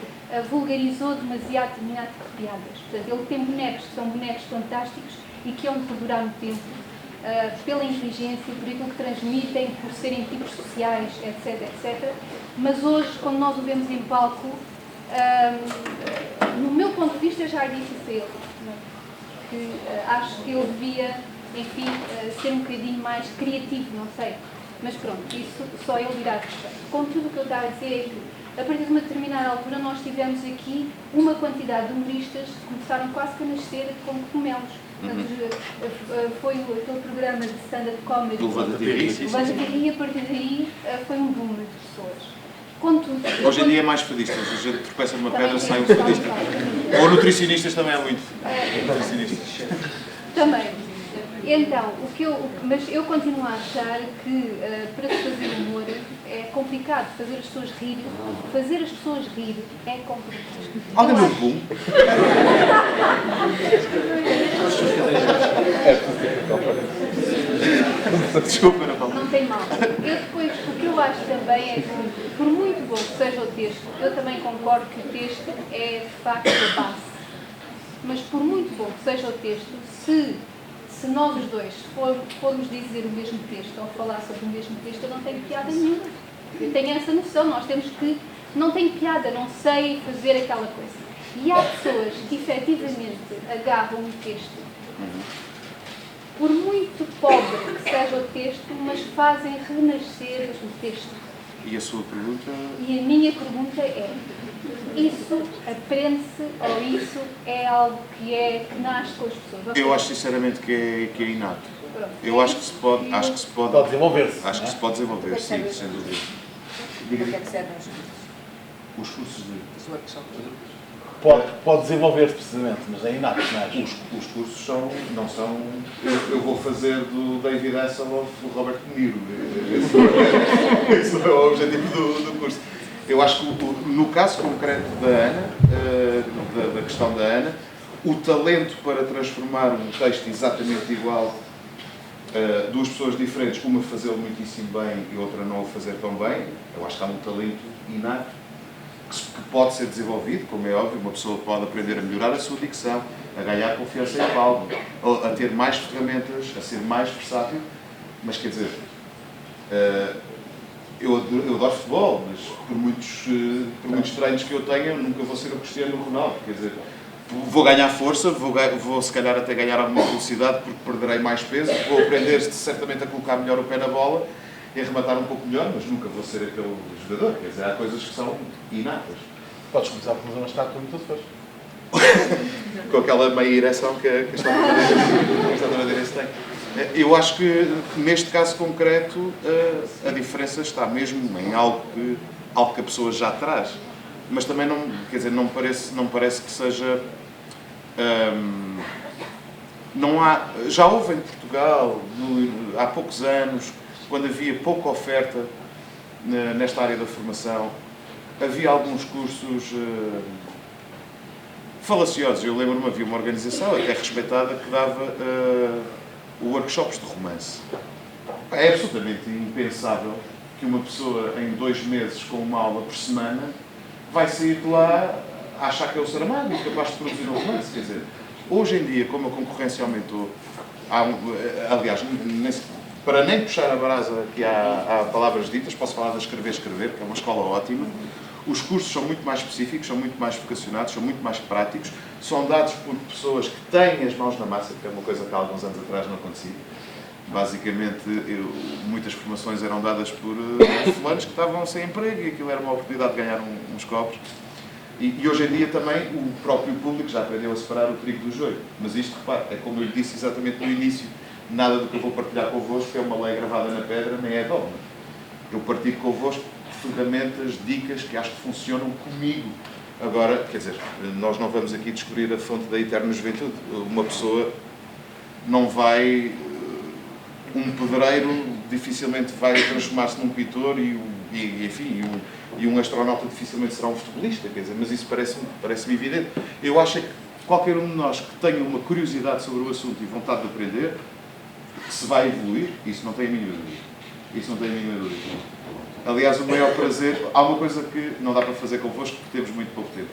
vulgarizou demasiado determinado tipo de piadas. Portanto, ele tem bonecos que são bonecos fantásticos e que hão de perdurar no tempo, pela inteligência, por aquilo que transmitem, por serem tipos sociais, etc, etc. Mas hoje, quando nós o vemos em palco, no meu ponto de vista, já disse isso a ele, que acho que ele devia, enfim, ser um bocadinho mais criativo, não sei. Mas pronto, isso só ele dirá respeito. Contudo, o que eu estava a dizer é que, a partir de uma determinada altura, nós tivemos aqui uma quantidade de humoristas que começaram quase que a nascer como cogumelos. Foi aquele programa de stand-up comedy. E a partir daí foi um boom de pessoas. Contudo, Hoje em dia é mais fadista. A gente tropeça numa pedra, sai um fadista. Ou nutricionistas também há muito. Nutricionistas. Também. Então, mas eu continuo a achar que para se fazer humor é complicado. Fazer as pessoas rir. Fazer as pessoas rir é complicado. Alguém viu o boom? Desculpa, não falo. Não tem mal. Eu depois, o que eu acho também é que, por muito bom que seja o texto, eu também concordo que o texto é de facto a base. Mas por muito bom que seja o texto, se nós os dois formos dizer o mesmo texto ou falar sobre o mesmo texto, eu não tenho piada nenhuma. Eu tenho essa noção, nós temos que... Não tenho piada, não sei fazer aquela coisa. E há pessoas que efetivamente agarram um texto, por muito pobre que seja o texto, mas fazem renascer o texto. E a sua pergunta? E a minha pergunta é, isso aprende-se ou isso é algo que nasce com as pessoas? Eu acho sinceramente que é inato. Pronto. Eu acho que se pode... Pode desenvolver-se. Acho que se pode desenvolver, sim, sem dúvida. Para que é que servem Os cursos de... Pode desenvolver-se precisamente, mas é inato, não é? Os cursos não são... Eu vou fazer do David Hasselhoff o Robert De Niro. Esse não é o objetivo do curso. Eu acho que no caso concreto da Ana, da questão da Ana, o talento para transformar um texto exatamente igual, duas pessoas diferentes, uma fazê-lo muitíssimo bem e outra não o fazer tão bem, eu acho que há um talento inato que pode ser desenvolvido, como é óbvio, uma pessoa pode aprender a melhorar a sua dicção, a ganhar confiança em palco, a ter mais ferramentas, a ser mais versátil, mas quer dizer, eu adoro futebol, mas por muitos treinos que eu tenho, eu nunca vou ser o Cristiano Ronaldo, quer dizer, vou ganhar força, vou se calhar até ganhar alguma velocidade porque perderei mais peso, vou aprender certamente a colocar melhor o pé na bola e a rematar um pouco melhor, mas nunca vou ser aquele jogador, quer dizer, há coisas que são inatas. Podes começar por fazer uma estátua como tu fez. Com aquela meia ereção que a estátua madeirense tem. Eu acho que neste caso concreto a diferença está mesmo em algo que a pessoa já traz. Mas também não, quer dizer, não parece que seja... não há, já houve em Portugal, há poucos anos, quando havia pouca oferta nesta área da formação, havia alguns cursos falaciosos. Eu lembro-me, havia uma organização até respeitada que dava workshops de romance. É absolutamente impensável que uma pessoa em 2 meses com uma aula por semana vai sair de lá a achar que é o Saramago e capaz de produzir um romance. Quer dizer, hoje em dia, como a concorrência aumentou, aliás, para nem puxar a brasa que há palavras ditas, posso falar de Escrever, que é uma escola ótima. Os cursos são muito mais específicos, são muito mais vocacionados, são muito mais práticos, são dados por pessoas que têm as mãos na massa, que é uma coisa que há alguns anos atrás não acontecia. Basicamente, muitas formações eram dadas por fulanos que estavam sem emprego e aquilo era uma oportunidade de ganhar uns copos. E hoje em dia também o próprio público já aprendeu a separar o trigo do joio. Mas isto, repare, é como eu lhe disse exatamente no início, nada do que eu vou partilhar convosco é uma lei gravada na pedra, nem é dogma. Eu partilho convosco ferramentas, dicas que acho que funcionam comigo. Agora, quer dizer, nós não vamos aqui descobrir a fonte da eterna juventude. Uma pessoa não vai... Um pedreiro dificilmente vai transformar-se num pintor e um astronauta dificilmente será um futebolista, quer dizer, mas isso parece-me evidente. Eu acho que qualquer um de nós que tenha uma curiosidade sobre o assunto e vontade de aprender, que se vai evoluir, isso não tem a mínima dúvida. Isso não tem a mínima dúvida. Aliás, o maior prazer... Há uma coisa que não dá para fazer convosco porque temos muito pouco tempo.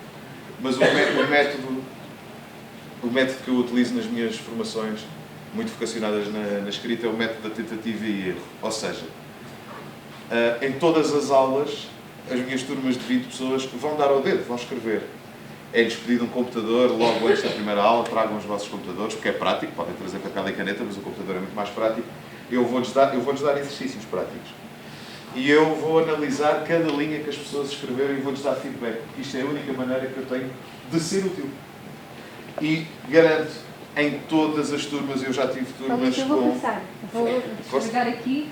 Mas o método que eu utilizo nas minhas formações, muito vocacionadas na escrita, é o método da tentativa e erro. Ou seja, em todas as aulas, as minhas turmas de 20 pessoas vão dar ao dedo, vão escrever. É-lhes pedido um computador logo antes da primeira aula, tragam os vossos computadores, porque é prático, podem trazer papel e caneta, mas o computador é muito mais prático. Eu vou-lhes dar exercícios práticos. E eu vou analisar cada linha que as pessoas escreveram e vou-lhes dar feedback, porque isto é a única maneira que eu tenho de ser útil. E garanto, em todas as turmas, eu já tive turmas eu vou passar. Vou chegar aqui.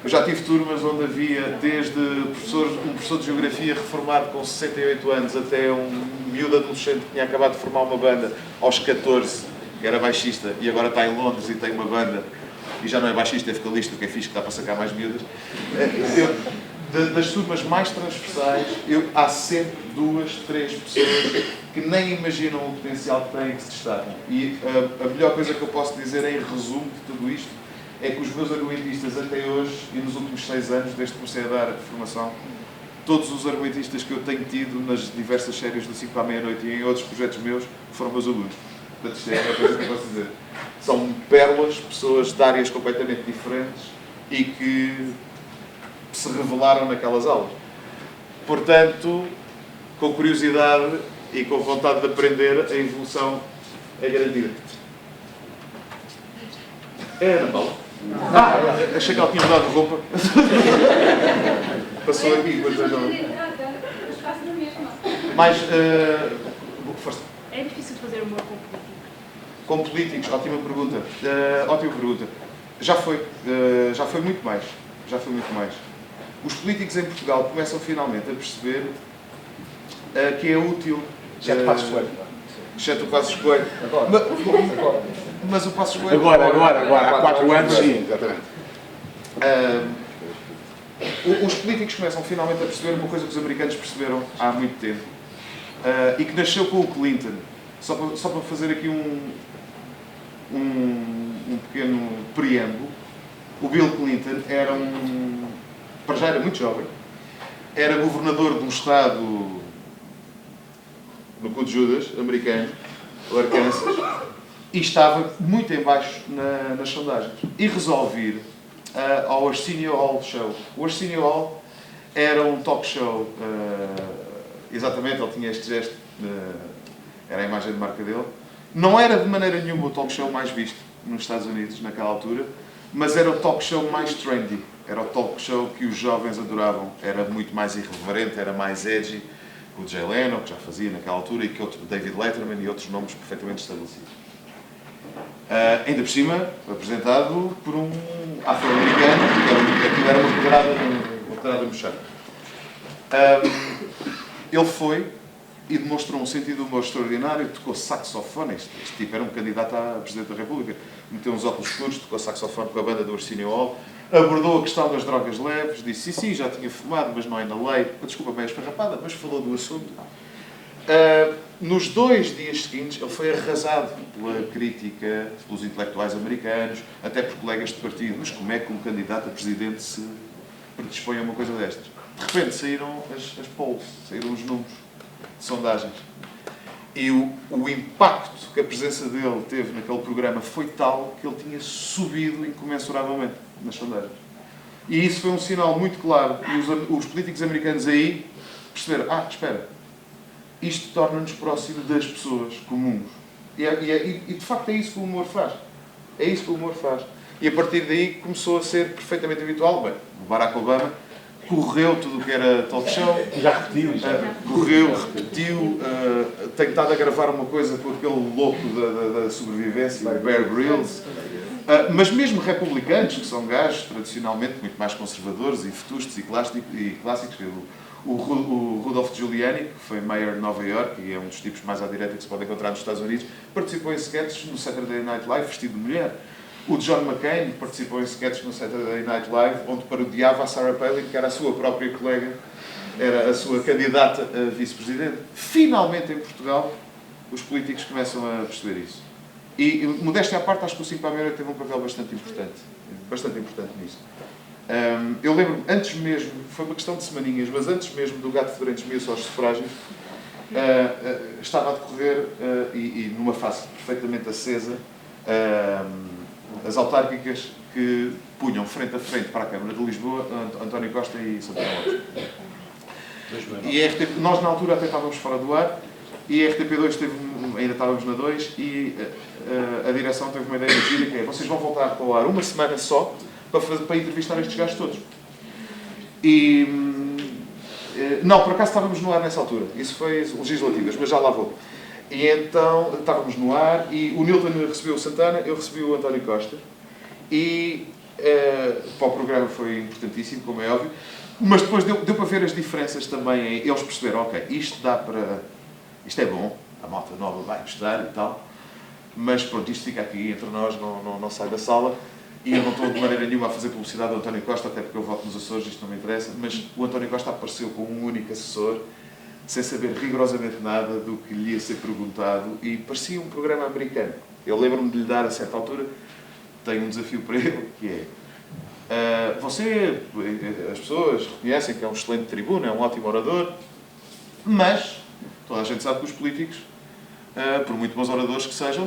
Eu já tive turmas onde havia desde um professor de Geografia reformado com 68 anos até um miúdo adolescente que tinha acabado de formar uma banda aos 14, que era baixista e agora está em Londres e tem uma banda e já não é baixista, é vocalista, o que é fixe, que dá para sacar mais miúdas. Das turmas mais transversais, há sempre 2, 3 pessoas que nem imaginam o potencial que têm e que se destacam. E a melhor coisa que eu posso dizer em resumo de tudo isto é que os meus argumentistas até hoje e nos últimos 6 anos, desde que comecei a dar formação, todos os argumentistas que eu tenho tido nas diversas séries do 5 à meia-noite e em outros projetos meus foram meus alunos. Portanto, isto é a coisa que eu posso dizer. São pérolas, pessoas de áreas completamente diferentes e que se revelaram naquelas aulas. Portanto, com curiosidade e com vontade de aprender, a evolução é garantida. É Ana Paula? Achei que ela tinha mudado de roupa. Passou aqui, mas não. Mas, força. É difícil fazer humor com políticos? Com políticos, ótima pergunta. Ótima pergunta. Já foi muito mais. Já foi muito mais. Os políticos em Portugal começam finalmente a perceber que é útil. Exceto o Passos Coelho. Exceto o Passos Coelho. Mas o Passos Coelho... Agora, há 4 anos, sim, exatamente. Os políticos começam finalmente a perceber uma coisa que os americanos perceberam há muito tempo e que nasceu com o Clinton. Só para fazer aqui um pequeno preâmbulo, o Bill Clinton já era muito jovem, era governador de um estado no cu de Judas, americano, o Arkansas, e estava muito em baixo nas sondagens. E resolve ir ao Arsenio Hall Show. O Arsenio Hall era um talk show, exatamente, ele tinha este gesto, era a imagem de marca dele. Não era de maneira nenhuma o talk show mais visto nos Estados Unidos naquela altura, mas era o talk show mais trendy. Era o talk show que os jovens adoravam. Era muito mais irreverente, era mais edgy. O Jay Leno, que já fazia naquela altura, e que David Letterman e outros nomes perfeitamente estabelecidos. Ainda por cima, apresentado por um afro-americano, que era uma pedrada mexada. Ele foi e demonstrou um sentido de humor extraordinário, tocou saxofone. Este tipo era um candidato a Presidente da República. Meteu uns óculos escuros, tocou saxofone com a banda do Arsenio Hall, abordou a questão das drogas leves, disse sim, já tinha fumado, mas não é na lei. Desculpa bem a esfarrapada, mas falou do assunto. Nos 2 dias seguintes, ele foi arrasado pela crítica, pelos intelectuais americanos, até por colegas de partido. Mas como é que um candidato a presidente se predispõe a uma coisa destas? De repente saíram as polls, saíram os números de sondagens. E o impacto que a presença dele teve naquele programa foi tal que ele tinha subido incomensuravelmente nas sondagens. E isso foi um sinal muito claro. E os políticos americanos aí perceberam, espera, isto torna-nos próximos das pessoas comuns. E de facto é isso que o humor faz. É isso que o humor faz. E a partir daí começou a ser perfeitamente habitual. Bem, o Barack Obama correu tudo o que era talk show. Já repetiu. Correu, repetiu. Tem estado a gravar uma coisa com aquele louco da sobrevivência, o Bear Grylls. Mas mesmo republicanos, que são gajos tradicionalmente muito mais conservadores e vetustos e clássicos, o Rudolph Giuliani, que foi mayor de Nova Iorque e é um dos tipos mais à direita que se pode encontrar nos Estados Unidos, participou em sketches no Saturday Night Live vestido de mulher. O John McCain participou em sketches no Saturday Night Live, onde parodiava a Sarah Palin, que era a sua própria colega, era a sua candidata a vice-presidente. Finalmente, em Portugal, os políticos começam a perceber isso. E, modéstia à parte, acho que o 5 para a meia-noite teve um papel bastante importante nisso. Eu lembro-me, antes mesmo, foi uma questão de semaninhas, mas antes mesmo do Gato Fedorento esmiuço aos sufrágios, estava a decorrer, e numa fase perfeitamente acesa, as autárquicas que punham frente a frente para a Câmara de Lisboa António Costa e Santana Lopes. E nós na altura até estávamos fora do ar e a RTP2 ainda estávamos na 2 e a direção teve uma ideia gira que é: vocês vão voltar para o ar uma semana só para entrevistar estes gajos todos. E não, por acaso estávamos no ar nessa altura, isso foi legislativas, mas já lá vou. E então estávamos no ar e o Nilton recebeu o Santana, eu recebi o António Costa e para o programa foi importantíssimo, como é óbvio, mas depois deu para ver as diferenças também. Eles perceberam, ok, isto é bom, a malta nova vai gostar e tal, mas pronto, isto fica aqui entre nós, não sai da sala. E eu não estou de maneira nenhuma a fazer publicidade ao António Costa, até porque eu voto nos Açores, isto não me interessa, mas o António Costa apareceu com um único assessor, sem saber rigorosamente nada do que lhe ia ser perguntado, e parecia um programa americano. Eu lembro-me de lhe dar, a certa altura, tenho um desafio para ele, que é: as pessoas reconhecem que é um excelente tribuno, é um ótimo orador, mas toda a gente sabe que os políticos, por muito bons oradores que sejam,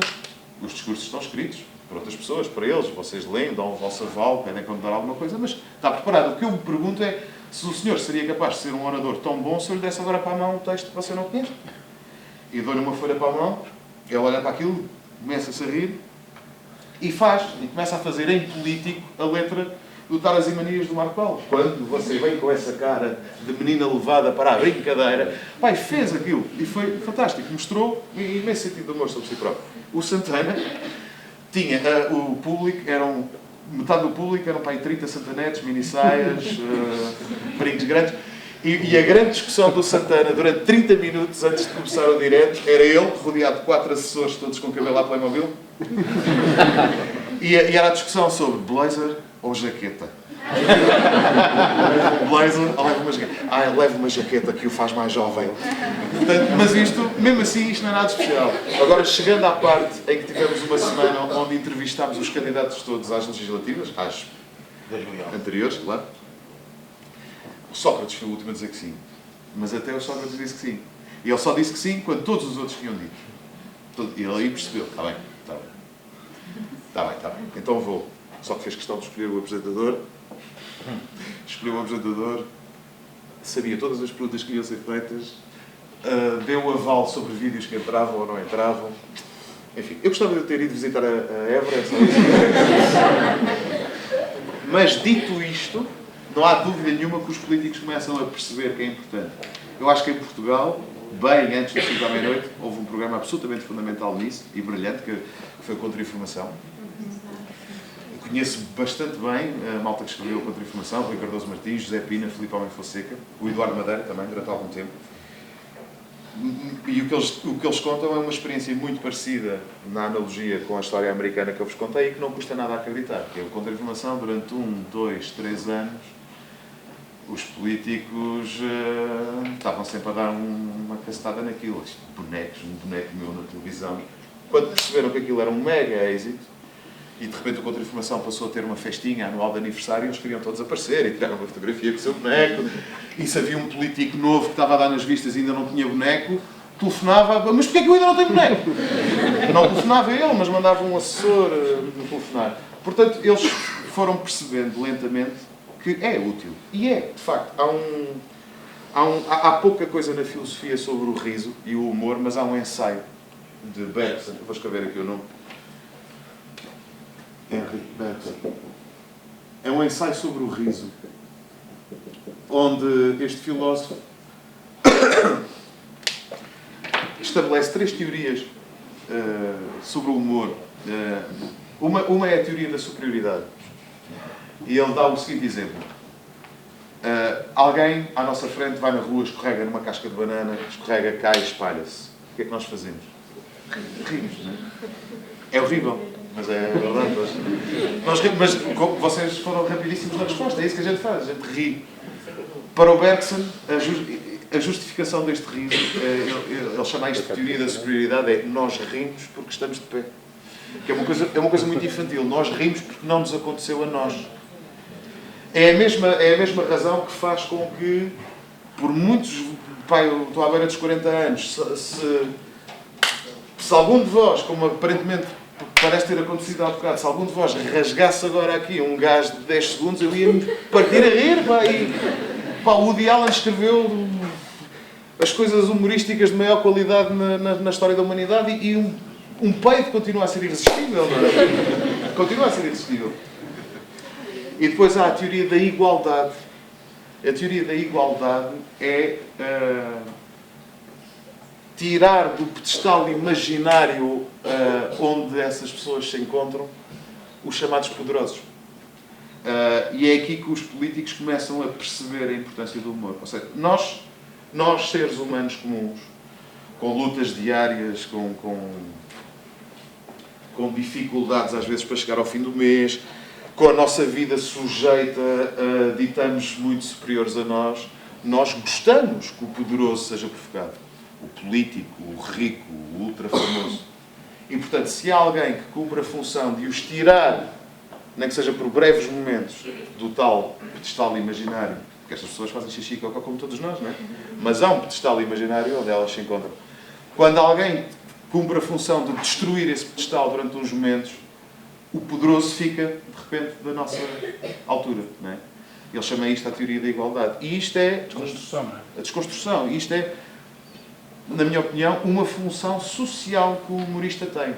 os discursos estão escritos por outras pessoas, para eles, vocês leem, dão o vosso aval, pedem para mudar alguma coisa, mas está preparado. O que eu me pergunto é se o senhor seria capaz de ser um orador tão bom se eu lhe desse agora para a mão um texto que você não conhece. E dou-lhe uma folha para a mão, ele olha para aquilo, começa-se a rir e começa a fazer em político a letra do Taras e Manias do Marco Paulo. Quando você vem com essa cara de menina levada para a brincadeira, pai, fez aquilo e foi fantástico, mostrou imenso sentido de humor sobre si próprio. O Santana tinha o público, metade do público eram para aí 30 santanetes, mini-saias, brincos grandes, e a grande discussão do Santana durante 30 minutos antes de começar o direto era ele, rodeado de 4 assessores, todos com cabelo à Playmobil, e era a discussão sobre blazer ou jaqueta. Blazer, leva uma jaqueta. Leva uma jaqueta que o faz mais jovem. Portanto, mas mesmo assim, isto não é nada especial. Agora, chegando à parte em que tivemos uma semana onde entrevistámos os candidatos todos às legislativas, às anteriores, claro, Sócrates foi o último a dizer que sim. Mas até o Sócrates disse que sim. E ele só disse que sim quando todos os outros tinham dito. E ele aí percebeu, está bem, está bem. Está bem, está bem. Então vou. Só que fez questão de escolher o apresentador. Escolheu o apresentador. Sabia todas as perguntas que iam ser feitas. Deu aval sobre vídeos que entravam ou não entravam. Enfim, eu gostava de ter ido visitar a Évora. Mas dito isto, não há dúvida nenhuma que os políticos começam a perceber que é importante. Eu acho que em Portugal, bem antes das 5 à meia-noite, houve um programa absolutamente fundamental nisso e brilhante, que foi o Contra-Informação. Conheço bastante bem a malta que escreveu o Contra-Informação, Rui Cardoso Martins, José Pina, Filipe Homem Fonseca, o Eduardo Madeira também, durante algum tempo. E o que eles contam é uma experiência muito parecida na analogia com a história americana que eu vos contei e que não custa nada a acreditar, que é o Contra-Informação durante 1, 2, 3 anos. Os políticos estavam sempre a dar uma cacetada naquilo. Bonecos, um boneco meu na televisão. Quando perceberam que aquilo era um mega êxito, e de repente o Contra-Informação passou a ter uma festinha anual de aniversário, eles queriam todos aparecer e tiraram uma fotografia com o seu boneco. E se havia um político novo que estava a dar nas vistas e ainda não tinha boneco, telefonava, mas porquê que eu ainda não tenho boneco? Não telefonava ele, mas mandava um assessor me telefonar. Portanto, eles foram percebendo lentamente que é útil. E é, de facto. Há pouca coisa na filosofia sobre o riso e o humor, mas há um ensaio de Bergson, eu vou escrever aqui o nome. Henry Bergson. É um ensaio sobre o riso, onde este filósofo estabelece 3 teorias sobre o humor. Uma é a teoria da superioridade. E ele dá o seguinte exemplo. Alguém à nossa frente vai na rua, escorrega numa casca de banana, escorrega, cai, espalha-se. O que é que nós fazemos? Rimos, não é? É horrível, mas é verdade. Mas vocês foram rapidíssimos na resposta, é isso que a gente faz, a gente ri. Para o Bergson, a justificação deste riso, ele chama isto de teoria da superioridade, é nós rimos porque estamos de pé. Que é uma coisa muito infantil, nós rimos porque não nos aconteceu a nós. É a mesma razão que faz com que, por muitos... Pai, eu estou à beira dos 40 anos, se algum de vós, como aparentemente parece ter acontecido há bocado, se algum de vós rasgasse agora aqui um gás de 10 segundos, eu ia-me partir a rir, pá, o Woody Allen escreveu as coisas humorísticas de maior qualidade na história da humanidade e um peido continua a ser irresistível, não é? Continua a ser irresistível. E depois há a teoria da igualdade. A teoria da igualdade é tirar do pedestal imaginário onde essas pessoas se encontram os chamados poderosos. E é aqui que os políticos começam a perceber a importância do humor. Ou seja, nós seres humanos comuns, com lutas diárias, com dificuldades às vezes para chegar ao fim do mês, com a nossa vida sujeita a ditames muito superiores a nós gostamos que o poderoso seja provocado. O político, o rico, o ultra famoso. E, portanto, se há alguém que cumpre a função de os tirar, nem que seja por breves momentos, do tal pedestal imaginário, porque estas pessoas fazem xixi e cocó como todos nós, não é? Mas há um pedestal imaginário onde elas se encontram. Quando alguém cumpre a função de destruir esse pedestal durante uns momentos, o poderoso fica, de repente, da nossa altura, não é? Ele chama isto a teoria da igualdade. E isto é... Desconstrução, não é? A desconstrução. E isto é, na minha opinião, uma função social que o humorista tem.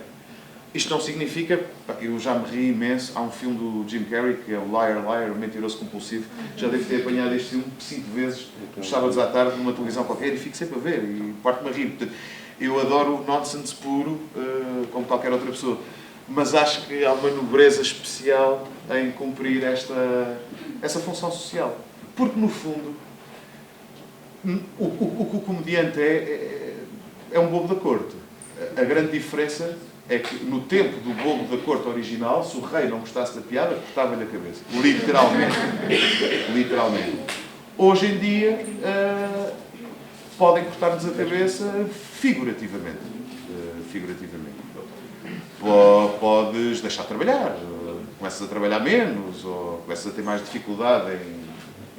Isto não significa... Eu já me ri imenso. Há um filme do Jim Carrey, que é o Liar, Liar, o Mentiroso Compulsivo. Já devo ter apanhado este filme 5 vezes, nos sábados à tarde, numa televisão qualquer, e fico sempre a ver. E parte-me a rir. Portanto, eu adoro o nonsense puro, como qualquer outra pessoa. Mas acho que há uma nobreza especial em cumprir essa função social. Porque, no fundo, o que o comediante é um bobo da corte. A grande diferença é que, no tempo do bobo da corte original, se o rei não gostasse da piada, cortava-lhe a cabeça. Literalmente. Literalmente. Hoje em dia, podem cortar-nos a cabeça figurativamente. Podes deixar de trabalhar, começas a trabalhar menos, ou começas a ter mais dificuldade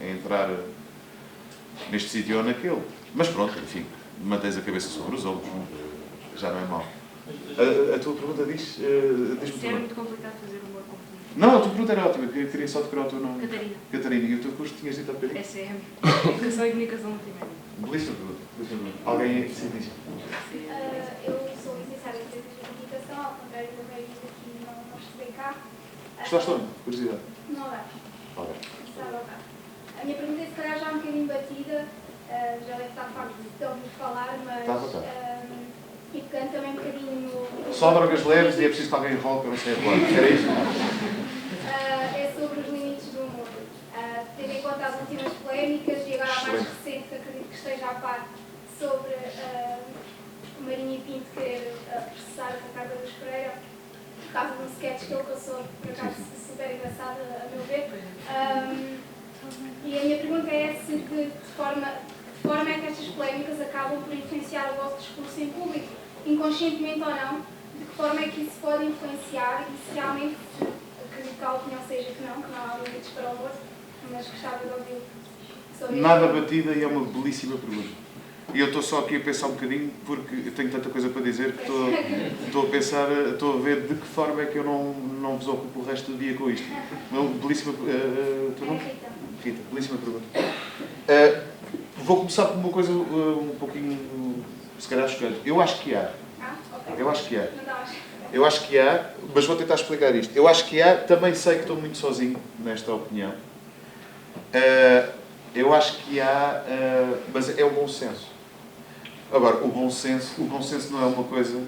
em entrar neste sítio ou naquele. Mas pronto, enfim, mantens a cabeça sobre os ombros, já não é mau. A tua pergunta diz... diz-me Era muito complicado fazer humor com política. Não, a tua pergunta era ótima, queria só decorar o teu nome. Catarina. Catarina, e o teu curso tinhas dito há bocadinho? SM. Educação e Comunicação Multimédia. Belíssima pergunta. Alguém se diz? Eu sou licenciada em Ciências da Comunicação, ao contrário da Maria aqui não estudei cá. Gostaste onde? Curiosidade. Não dá. Ok. Estava cá. A minha pergunta é se calhar já um bocadinho batida, já deve estar farto de ouvir falar, mas. E pegando também um bocadinho no. Só drogas leves e é preciso que alguém enrole para não ser embora. Era isso? É sobre os limites do humor. Tendo em conta as últimas polémicas e agora a mais recente, que acredito que esteja a par, sobre o Marinho e Pinto querer processar a Ricardo Luz Pereira, por causa de um sketch que ele passou, por acaso super engraçado, a meu ver. E a minha pergunta é se de forma é que estas polémicas acabam por influenciar o vosso discurso em público, inconscientemente ou não, de que forma é que isso pode influenciar e se realmente, acredito que a opinião seja que não há limites para o humor, mas gostava de ouvir sobre isso. Nada batida e é uma belíssima pergunta. E eu estou só aqui a pensar um bocadinho, porque eu tenho tanta coisa para dizer que estou a pensar, estou a ver de que forma é que eu não vos ocupo o resto do dia com isto. Belíssima pergunta. Rita, belíssima pergunta. Vou começar por uma coisa um pouquinho, se calhar, chocante. Eu acho que há. Eu acho que há. Eu acho que há, mas vou tentar explicar isto. Eu acho que há, também sei que estou muito sozinho nesta opinião. Eu acho que há, mas é o bom senso. Agora, o bom senso não é uma coisa,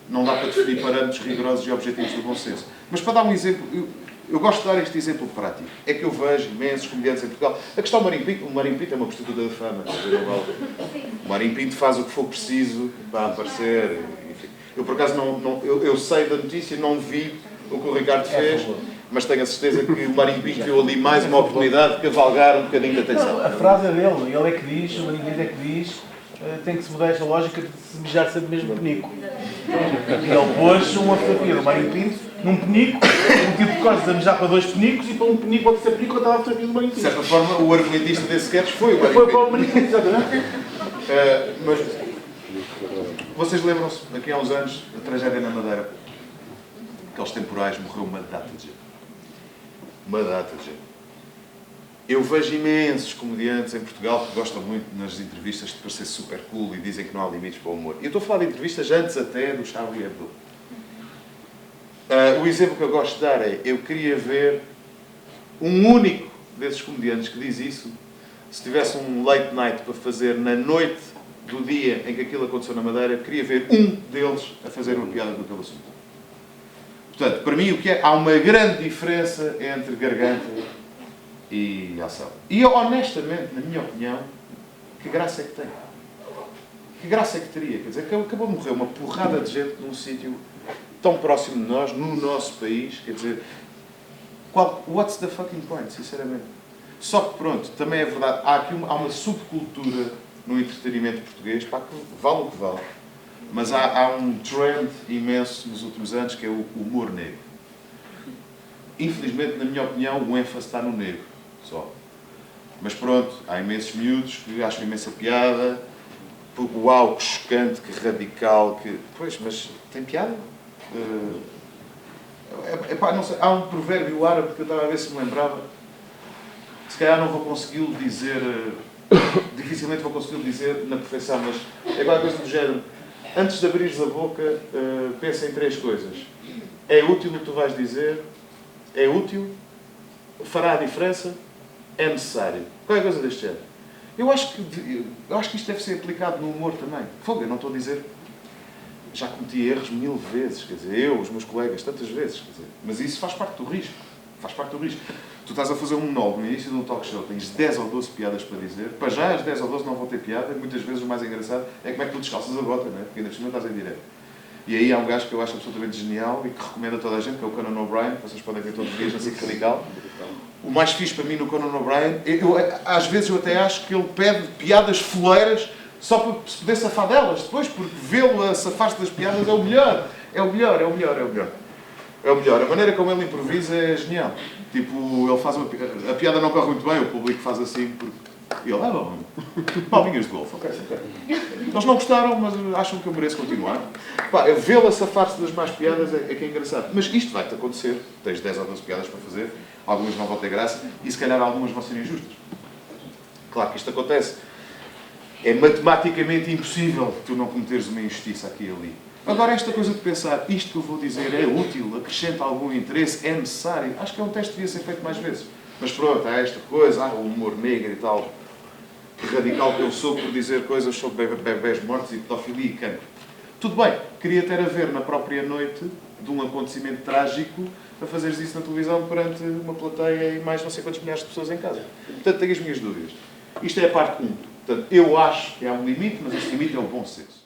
não dá para definir parâmetros rigorosos e objetivos do bom senso. Mas para dar um exemplo, eu gosto de dar este exemplo prático. É que eu vejo imensos comediantes em Portugal. A questão do Marinho Pinto, o Marinho Pinto é uma prostituta da fama. O Marinho Pinto faz o que for preciso para aparecer. Enfim. Eu, por acaso, eu sei da notícia, não vi o que o Ricardo fez, mas tenho a certeza que o Marinho Pinto viu ali mais uma oportunidade de cavalgar um bocadinho de atenção. A frase é dele, ele é que diz, o Marinho Pinto é que diz, tem que se mudar esta lógica de se mijar sempre mesmo penico. E ele pôs uma fotografia do Marinho Pinto num penico, um tipo de costas a mijar para 2 penicos e para um penico ou terceiro penico estava a fotografia do Marinho Pinto. De certa forma, o argumentista desse sketch foi o Marinho Foi Pinto. para o Marinho Pinto, exatamente. Mas vocês lembram-se, aqui há uns anos, a tragédia na Madeira? Aqueles temporais, morreu uma data de gente. Uma data de gente. Eu vejo imensos comediantes em Portugal que gostam muito nas entrevistas de parecer super cool e dizem que não há limites para o humor. E eu estou a falar de entrevistas antes até do Charlie Hebdo. O exemplo que eu gosto de dar é, eu queria ver um único desses comediantes que diz isso, se tivesse um late night para fazer na noite do dia em que aquilo aconteceu na Madeira, queria ver um deles a fazer uma piada daquele assunto. Portanto, para mim, há uma grande diferença entre garganta e ação. E, honestamente, na minha opinião, que graça é que tem? Que graça é que teria? Quer dizer, acabou de morrer uma porrada de gente num sítio tão próximo de nós, no nosso país, quer dizer, what's the fucking point, sinceramente? Só que, pronto, também é verdade, há uma subcultura no entretenimento português, pá, que vale o que vale. Mas há um trend imenso nos últimos anos que é o humor negro. Infelizmente, na minha opinião, o ênfase está no negro, só. Mas pronto, há imensos miúdos que acham imensa piada. Uau, que chocante, que radical, que... Pois, mas tem piada? Não sei, há um provérbio árabe que eu estava a ver se me lembrava. Se calhar não vou consegui-lo dizer... dificilmente vou consegui-lo dizer na perfeição, mas é qualquer coisa do género. Antes de abrires a boca, pensa em 3 coisas. É útil o que tu vais dizer? É útil? Fará a diferença? É necessário? Qualquer coisa deste género. Eu acho que isto deve ser aplicado no humor também. Fogo, eu não estou a dizer... Já cometi erros 1000 vezes, quer dizer, eu, os meus colegas, tantas vezes, quer dizer, mas isso faz parte do risco. Faz parte do risco. Tu estás a fazer um monólogo no início de um talk show, tens 10 ou 12 piadas para dizer, para já as 10 ou 12 não vão ter piada, e muitas vezes o mais engraçado é como é que tu descalças a bota, não é? Porque ainda por cima estás em direto. E aí há um gajo que eu acho absolutamente genial e que recomendo a toda a gente, que é o Conan O'Brien, que vocês podem ver todos os dias na SIC Radical. O mais fixe para mim no Conan O'Brien, às vezes eu até acho que ele pede piadas foleiras só para se poder safar delas depois, porque vê-lo a safar-se das piadas é o melhor. É o melhor, é o melhor, é o melhor. É o melhor. A maneira como ele improvisa é genial. Tipo, ele faz a piada não corre muito bem, o público faz assim, porque E ele, bom, palminhas de golfe, ok. Eles não gostaram, mas acham que eu mereço continuar. Pá, vê-la safar-se das más piadas é que é engraçado. Mas isto vai-te acontecer. Tens 10 ou 12 piadas para fazer, algumas não vão ter graça e se calhar algumas vão ser injustas. Claro que isto acontece. É matematicamente impossível tu não cometeres uma injustiça aqui e ali. Agora, esta coisa de pensar, isto que eu vou dizer é útil, acrescenta algum interesse, é necessário, acho que é um teste que devia ser feito mais vezes. Mas pronto, há esta coisa, o humor negro e tal, que radical que eu sou por dizer coisas sobre bebés mortos e pedofilia e cancro. Tudo bem, queria ter a ver na própria noite de um acontecimento trágico a fazeres isso na televisão perante uma plateia e mais não sei quantos milhares de pessoas em casa. Portanto, tenho as minhas dúvidas. Isto é a parte 1. Portanto, eu acho que há um limite, mas esse limite é o bom senso.